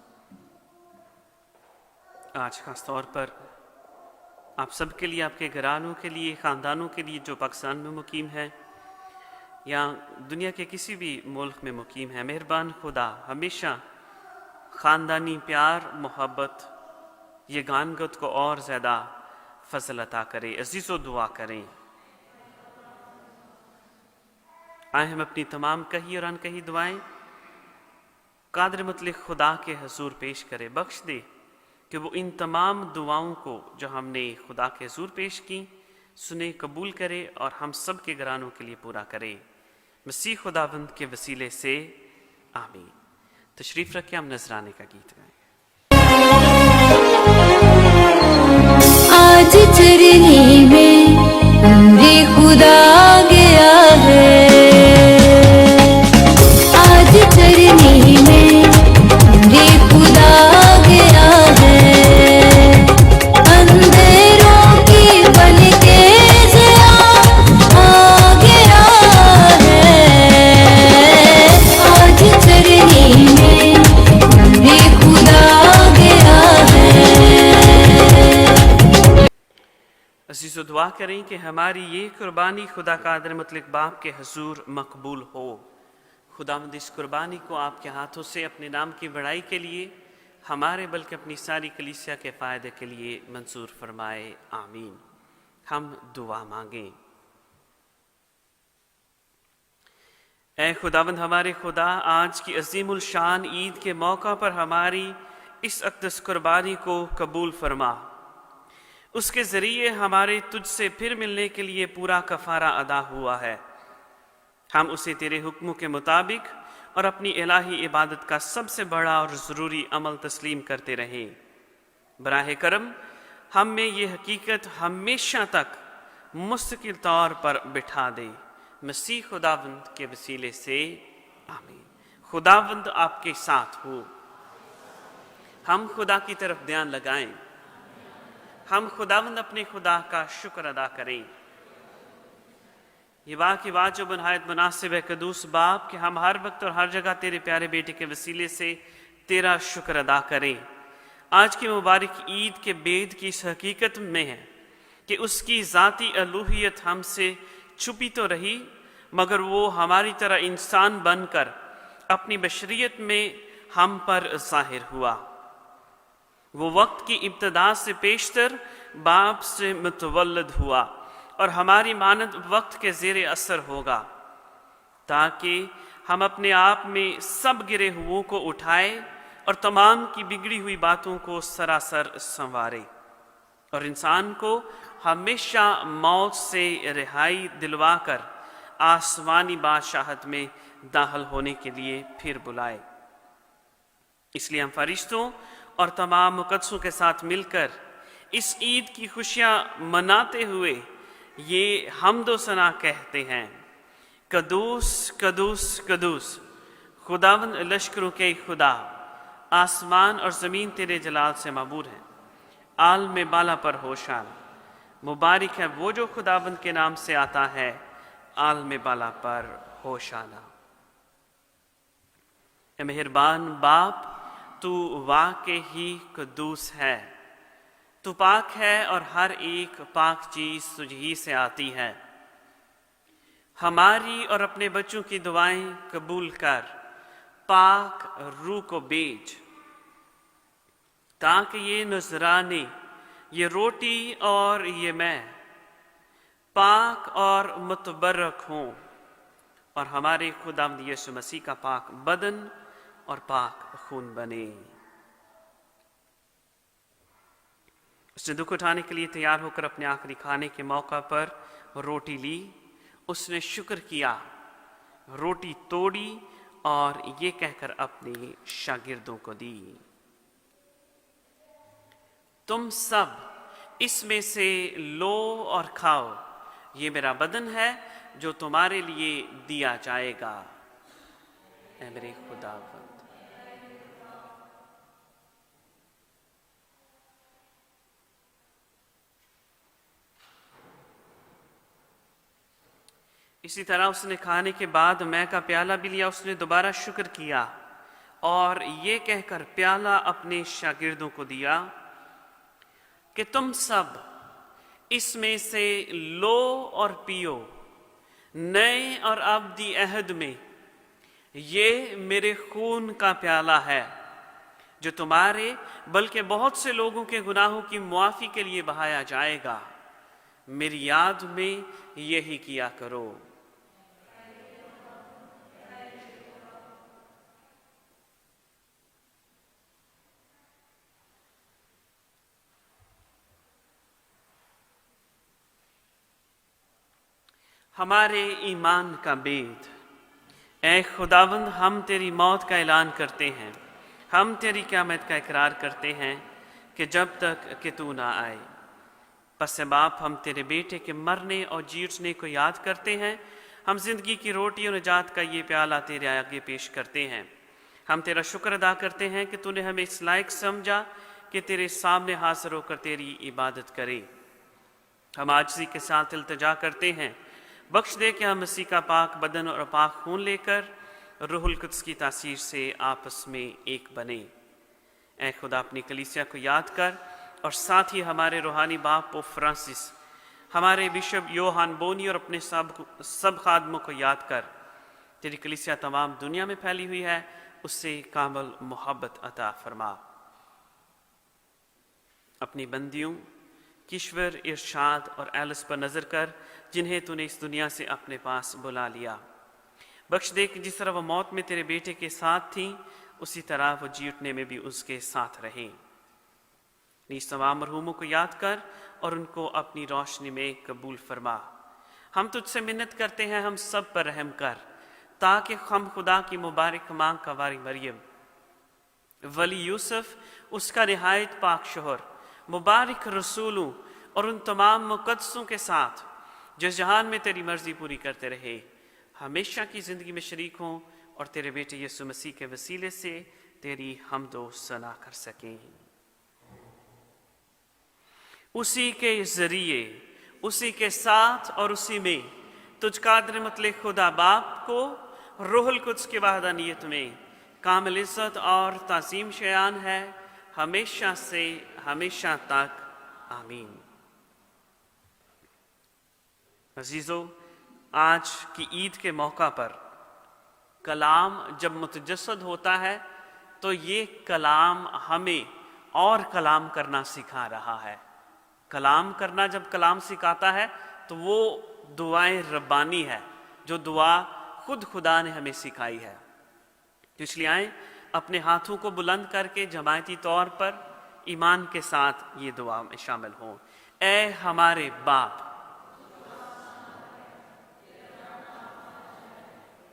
آج خاص طور پر آپ سب کے لیے، آپ کے گھرانوں کے لیے، خاندانوں کے لیے جو پاکستان میں مقیم ہے یا دنیا کے کسی بھی ملک میں مقیم ہے، مہربان خدا ہمیشہ خاندانی پیار، محبت، یہ گانگت کو اور زیادہ فضل عطا کرے۔ عزیزو، دعا کریں۔ آئے ہم اپنی تمام کہی اور انکہی دعائیں قادر مطلق خدا کے حضور پیش کرے، بخش دے کہ وہ ان تمام دعاؤں کو جو ہم نے خدا کے حضور پیش کی سنے، قبول کرے اور ہم سب کے گھرانوں کے لیے پورا کرے، مسیح خداوند کے وسیلے سے، آمین۔ تشریف رکھیں، ہم نذرانے کا گیت گائیں۔ آج چرنی میں عمر خدا گیا ہے، آج چرنی میں عمر خدا گیا ہے، اندھیروں کی بن کے ضیا آ گیا ہے، آج چرنی میں عمر خدا گیا ہے۔ عزیزو، دعا کریں کہ ہماری یہ قربانی خدا قادر مطلق باپ کے حضور مقبول ہو۔ خداوند اس قربانی کو آپ کے ہاتھوں سے اپنے نام کی بڑائی کے لیے ہمارے بلکہ اپنی ساری کلیسیا کے فائدے کے لیے منظور فرمائے، آمین۔ ہم دعا مانگیں۔ اے خداوند ہمارے خدا، آج کی عظیم الشان عید کے موقع پر ہماری اس اقدس قربانی کو قبول فرما۔ اس کے ذریعے ہمارے تجھ سے پھر ملنے کے لیے پورا کفارہ ادا ہوا ہے۔ ہم اسے تیرے حکموں کے مطابق اور اپنی الہی عبادت کا سب سے بڑا اور ضروری عمل تسلیم کرتے رہیں۔ براہ کرم ہم میں یہ حقیقت ہمیشہ تک مستقل طور پر بٹھا دے، مسیح خداوند کے وسیلے سے، آمین۔ خداوند آپ کے ساتھ ہو۔ ہم خدا کی طرف دھیان لگائیں۔ ہم خداوند اپنے خدا کا شکر ادا کریں۔ یہ واقعی واجب و نہایت مناسب ہے قدوس باپ کہ ہم ہر وقت اور ہر جگہ تیرے پیارے بیٹے کے وسیلے سے تیرا شکر ادا کریں۔ آج کی مبارک عید کے بید کی اس حقیقت میں ہے کہ اس کی ذاتی الوہیت ہم سے چھپی تو رہی، مگر وہ ہماری طرح انسان بن کر اپنی بشریت میں ہم پر ظاہر ہوا۔ وہ وقت کی ابتدا سے پیشتر باپ سے متولد ہوا اور ہماری مانند وقت کے زیر اثر ہوگا، تاکہ ہم اپنے آپ میں سب گرے ہوئوں کو اٹھائے اور تمام کی بگڑی ہوئی باتوں کو سراسر سنوارے، اور انسان کو ہمیشہ موت سے رہائی دلوا کر آسمانی بادشاہت میں داخل ہونے کے لیے پھر بلائے۔ اس لیے ہم فرشتوں اور تمام مقدسوں کے ساتھ مل کر اس عید کی خوشیاں مناتے ہوئے یہ حمد و ثنا کہتے ہیں، قدوس قدوس قدوس خداوند لشکروں کے خدا، آسمان اور زمین تیرے جلال سے معمور ہیں۔ عالم بالا پر ہوشان، مبارک ہے وہ جو خداوند کے نام سے آتا ہے، عالم بالا پر ہوشانہ۔ اے مہربان باپ، تو واقع ہی قدوس ہے، تو پاک ہے اور ہر ایک پاک چیز تجھ ہی سے آتی ہے۔ ہماری اور اپنے بچوں کی دعائیں قبول کر، پاک روح کو بھیج، تاکہ یہ نذرانے، یہ روٹی اور یہ میں پاک اور متبرک ہوں، اور ہمارے خداوند یسوع مسیح کا پاک بدن اور پاک خون بنے۔ اس نے دکھ اٹھانے کے لیے تیار ہو کر اپنے آخری کھانے کے موقع پر روٹی لی، اس نے شکر کیا، روٹی توڑی اور یہ کہہ کر اپنے شاگردوں کو دی، تم سب اس میں سے لو اور کھاؤ، یہ میرا بدن ہے جو تمہارے لیے دیا جائے گا۔ اے میرے خداوند، اسی طرح اس نے کھانے کے بعد مے کا پیالہ بھی لیا، اس نے دوبارہ شکر کیا اور یہ کہہ کر پیالہ اپنے شاگردوں کو دیا کہ تم سب اس میں سے لو اور پیو، نئے اور ابدی عہد میں یہ میرے خون کا پیالہ ہے جو تمہارے بلکہ بہت سے لوگوں کے گناہوں کی معافی کے لیے بہایا جائے گا، میری یاد میں یہی کیا کرو۔ ہمارے ایمان کا بید، اے خداوند، ہم تیری موت کا اعلان کرتے ہیں، ہم تیری قیامت کا اقرار کرتے ہیں کہ جب تک کہ تو نہ آئے۔ پس باپ، ہم تیرے بیٹے کے مرنے اور جی اٹھنے کو یاد کرتے ہیں، ہم زندگی کی روٹی اور نجات کا یہ پیالہ تیرے آگے پیش کرتے ہیں۔ ہم تیرا شکر ادا کرتے ہیں کہ تو نے ہمیں اس لائق سمجھا کہ تیرے سامنے حاضر ہو کر تیری عبادت کریں۔ ہم عاجزی کے ساتھ التجا کرتے ہیں، بخش دے کہ ہم مسیح کا پاک بدن اور پاک خون لے کر روح القدس کی تاثیر سے آپس میں ایک بنے۔ اے خدا، اپنی کلیسیا کو یاد کر اور ساتھ ہی ہمارے روحانی باپ پوپ فرانسس، ہمارے بشپ یوحان بونی اور اپنے سب خادموں کو یاد کر۔ تیری کلیسیا تمام دنیا میں پھیلی ہوئی ہے، اس سے کامل محبت عطا فرما۔ अपनी बंदियों किश्वर, इरशाद और एलिस पर नज़र कर जिन्हें तूने इस दुनिया से अपने पास बुला लिया। बख्श दे कि जिस तरह वो मौत में तेरे बेटे के साथ थी उसी तरह वो जी उठने में भी उसके साथ रहें। नीज तमाम मरहूमों को याद कर और उनको अपनी रोशनी में कबूल फरमा। हम तुझसे मिन्नत करते हैं, हम सब पर रहम कर, ताकि हम खुदा की मुबारक माँ कवारी मरियम, वली यूसुफ, उसका निहायत पाक शोहर, मुबारक रसूलों और उन तमाम मुक़द्दसों के साथ जिस जहान में तेरी मर्जी पूरी करते रहे, हमेशा की ज़िंदगी में शरीक हों और तेरे बेटे यीशु मसीह के वसीले से तेरी हम्दो सना कर सकें। उसी के ज़रिए, उसी के साथ और उसी में तुझ कादिर मुतलक खुदा बाप को रूहुल कुद्स की वहदानियत में कामिल इज़्ज़त और ताज़ीम शयान है, हमेशा से हमेशा तक, आमीन। अजीज़ों, आज की ईद के मौका पर कलाम जब मुतजस्सद होता है तो ये कलाम हमें और कलाम करना सिखा रहा है। कलाम करना जब कलाम सिखाता है तो वो दुआएं रब्बानी है, जो दुआ खुद खुदा ने हमें सिखाई है। तो इसलिए आए अपने हाथों को बुलंद करके जमायती तौर पर ईमान के साथ ये दुआ में शामिल हों। ए हमारे बाप,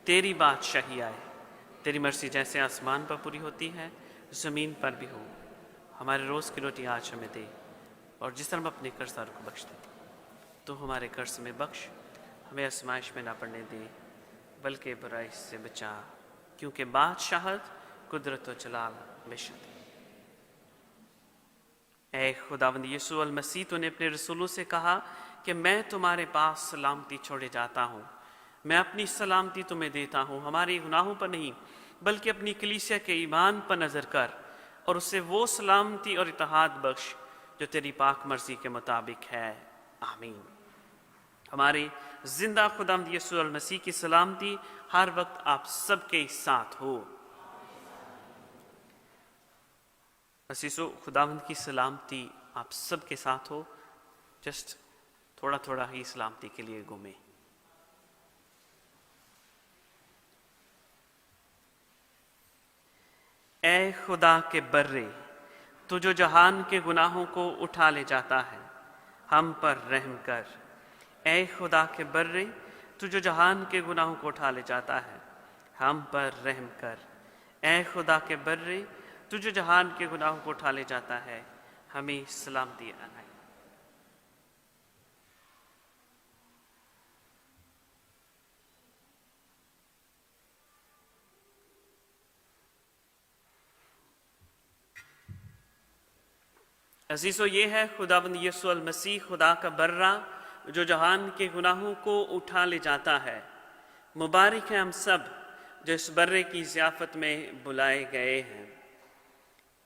तेरी बादशाही आए, तेरी मर्जी जैसे आसमान पर पूरी होती है ज़मीन पर भी हो। हमारे रोज़ की रोटी आज हमें दे, और जिस तरह हम अपने कर्जदारों को बख्श देते तो हमारे कर्ज में बख्श, हमें आजमाइश में ना पड़ने दे बल्कि बुराई से बचा, क्योंकि बादशाहत, कुदरत और जलाल हमेशा दे। ऐ खुदावंद यीशु अल मसीह, तूने अपने रसूलों से कहा कि मैं तुम्हारे पास सलामती छोड़े जाता हूँ, मैं अपनी सलामती तुम्हें देता हूँ। हमारे गुनाहों पर नहीं बल्कि अपनी कलीसिया के ईमान पर नज़र कर और उससे वो सलामती और इत्तेहाद बख्श जो तेरी पाक मर्जी के मुताबिक है, आमीन। हमारे जिंदा खुदावंद यीशु अल मसीह की सलामती हर वक्त आप सबके साथ हो। असीसो, खुदावंद की सलामती आप सबके साथ हो। जस्ट थोड़ा थोड़ा ही सलामती के लिए घूमे। ऐ खुदा के बर्रे, तू जो जहान के गुनाहों को उठा ले जाता है, हम पर रहम कर। ऐ खुदा के बर्रे, तू जो जहान के गुनाहों को उठा ले जाता है, हम पर रहम कर। ऐ खुदा के बर्रे, तू जो जहान के गुनाहों को उठा ले जाता है, हमें सलामती अनाए। अजीज़ो, ये है खुदावंद यीशु अल मसीह, खुदा का बर्रा, जो जहान के गुनाहों को उठा ले जाता है। मुबारक है हम सब जो इस बर्रे की ज़ियाफ़त में बुलाए गए हैं।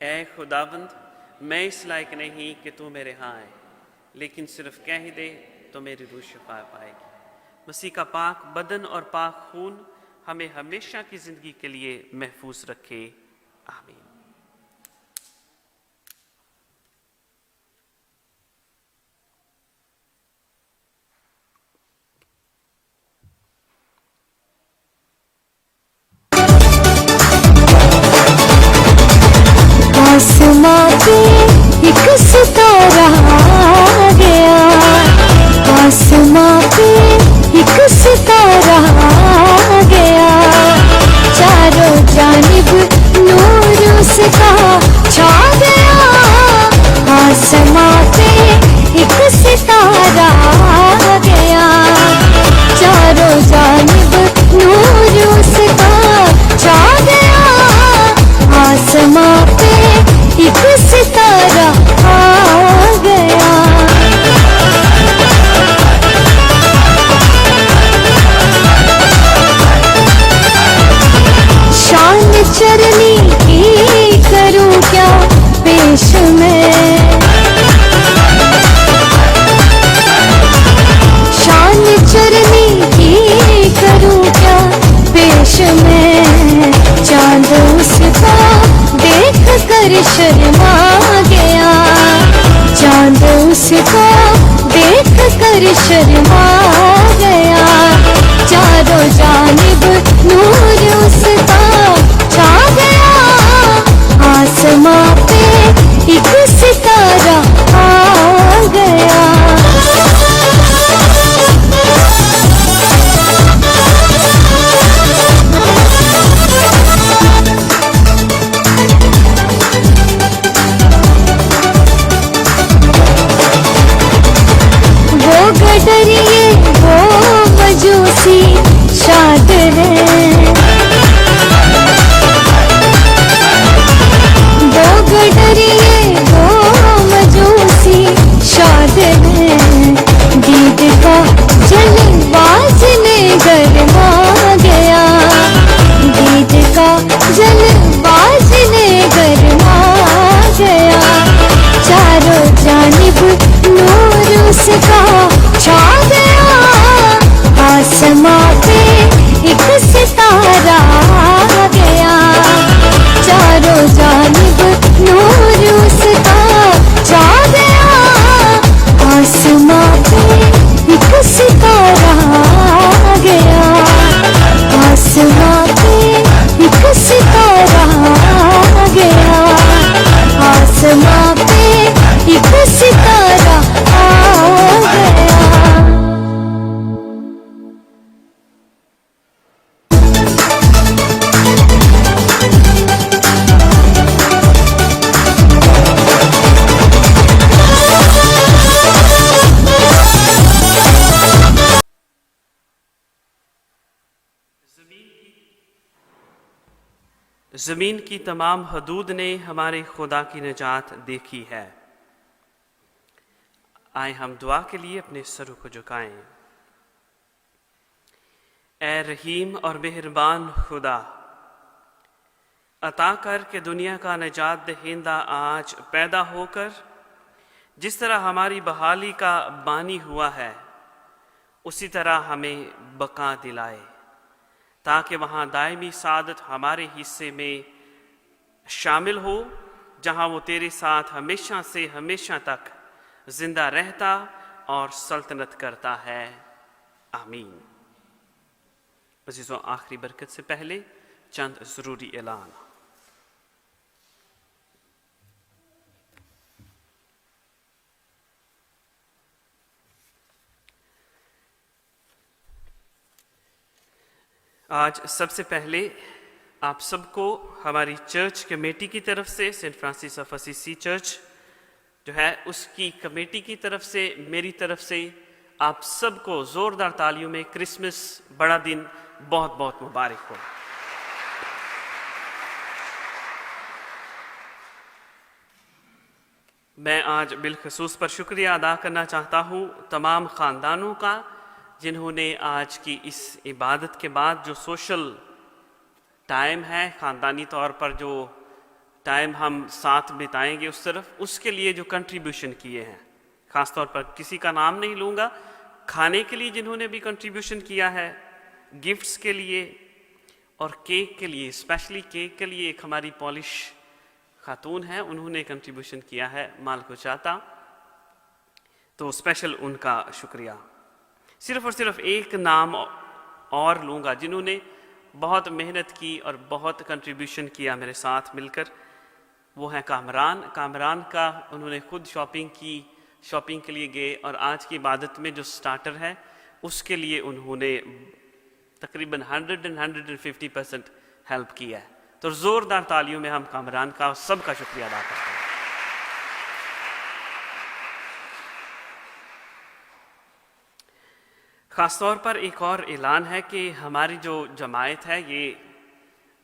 ऐ खुदावंद, मैं इस लायक नहीं कि तू मेरे यहाँ आए, लेकिन सिर्फ कह ही दे तो मेरी रूह शिफा पाएगी। मसीह का पाक बदन और पाक खून हमें हमेशा की ज़िंदगी के लिए महफूज रखे, आमीन। आसमां पे एक सितारा आ गया, आसमां पे एक सितारा आ गया, चारों जानिब नूर पर शर्मा गया, चारों जानिब नूर उसका छा गया, आसमां पे एक सितारा आ गया। वो गडरिए वो मजूसी शाद है, वो गडरिए वो मजूसी शाद है, गीत का जलवाज ने गरमा गया, गीत का जलवाज ने गरमा गया, चारों जानिब नूर उसका छा गया, आसमां पे एक सितारा आ गया, चारों जानिब नूर उसका छा गया, आसमां पे एक सितारा आ गया, आसमां पे एक सितारा आ गया, आसमां पे एक सितारा आ गया। ज़मीन की तमाम हदूद ने हमारे खुदा की निजात देखी है। आए हम दुआ के लिए अपने सरों को झुकाएं। ए रहीम और मेहरबान खुदा, अता कर के दुनिया का निजात दहिंदा आज पैदा होकर जिस तरह हमारी बहाली का बानी हुआ है, उसी तरह हमें बका दिलाए, ताकि वहाँ दायमी सादत हमारे हिस्से में शामिल हो, जहाँ वो तेरे साथ हमेशा से हमेशा तक जिंदा रहता और सल्तनत करता है। आमीन। अज़ीज़ों, आखिरी बरकत से पहले चंद ज़रूरी ऐलान। आज सबसे पहले आप सबको हमारी चर्च कमेटी की तरफ से, Saint Francis of Assisi church जो है उसकी कमेटी की तरफ से, मेरी तरफ से आप सबको ज़ोरदार तालियों में क्रिसमस बड़ा दिन बहुत बहुत मुबारक हो। मैं आज बिलखसूस पर शुक्रिया अदा करना चाहता हूँ तमाम ख़ानदानों का, जिन्होंने आज की इस इबादत के बाद जो सोशल टाइम है, ख़ानदानी तौर पर जो टाइम हम साथ बिताएंगे उस तरफ, उसके लिए जो कंट्रीब्यूशन किए हैं, ख़ास तौर पर किसी का नाम नहीं लूँगा, खाने के लिए जिन्होंने भी कंट्रीब्यूशन किया है, गिफ्ट्स के लिए और केक के लिए, स्पेशली केक के लिए एक हमारी पॉलिश खातून है, उन्होंने कंट्रीब्यूशन किया है मालको चाहता, तो स्पेशल उनका शुक्रिया। सिर्फ और सिर्फ एक नाम और लूँगा जिन्होंने बहुत मेहनत की और बहुत कंट्रीब्यूशन किया मेरे साथ मिलकर, वो है कामरान। कामरान का उन्होंने खुद शॉपिंग की, शॉपिंग के लिए गए और आज की इबादत में जो स्टार्टर है उसके लिए उन्होंने तकरीबन 150% हेल्प किया है। तो ज़ोरदार तालियों में हम कामरान का सबका शुक्रिया अदा करते हैं। ख़ास तौर पर एक और ऐलान है कि हमारी जो जमायत है ये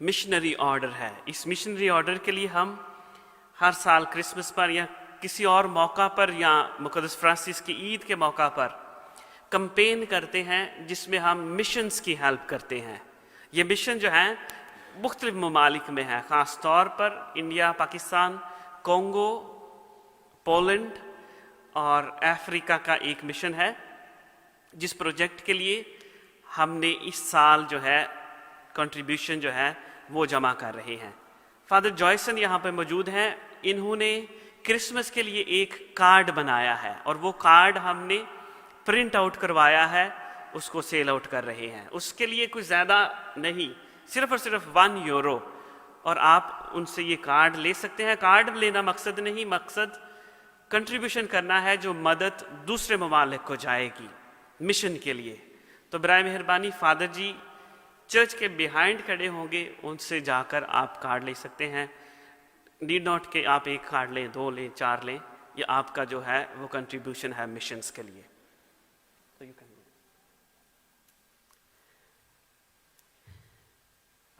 मिशनरी ऑर्डर है। इस मिशनरी ऑर्डर के लिए हम हर साल क्रिसमस पर या किसी और मौका पर या मुक़द्दस फ्रांसिस की ईद के मौका पर कैंपेन करते हैं जिसमें हम मिशंस की हेल्प करते हैं। ये मिशन जो है मुख्तलिफ ममालिक में है, ख़ास तौर पर इंडिया, पाकिस्तान, कोंगो, पोलैंड और अफ्रीका का एक मिशन है, जिस प्रोजेक्ट के लिए हमने इस साल जो है कंट्रीब्यूशन जो है वो जमा कर रहे हैं। फादर जॉयसन यहाँ पर मौजूद हैं, इन्होंने क्रिसमस के लिए एक कार्ड बनाया है और वो कार्ड हमने प्रिंट आउट करवाया है उसको सेल आउट कर रहे हैं। उसके लिए कुछ ज़्यादा नहीं, सिर्फ और सिर्फ €1, और आप उनसे ये कार्ड ले सकते हैं। कार्ड लेना मकसद नहीं, मकसद कंट्रीब्यूशन करना है जो मदद दूसरे ममालिक को जाएगी मिशन के लिए। तो बराए मेहरबानी फादर जी चर्च के बिहाइंड खड़े होंगे, उनसे जाकर आप कार्ड ले सकते हैं। नीड नॉट कि आप एक कार्ड लें, 2 लें, 4 लें, ये आपका जो है वो कंट्रीब्यूशन है मिशंस के लिए। तो यू कैन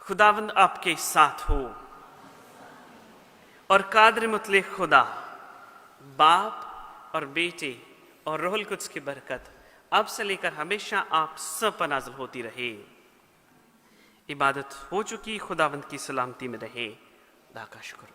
खुदावंद आपके साथ हो और कादर मुतलक खुदा बाप और बेटे और रूहुल कुद्स की बरकत अब से लेकर हमेशा आप सब पर नाज़िल होती रहे। इबादत हो चुकी, खुदावंद की सलामती में रहे। खुदा का शुक्र।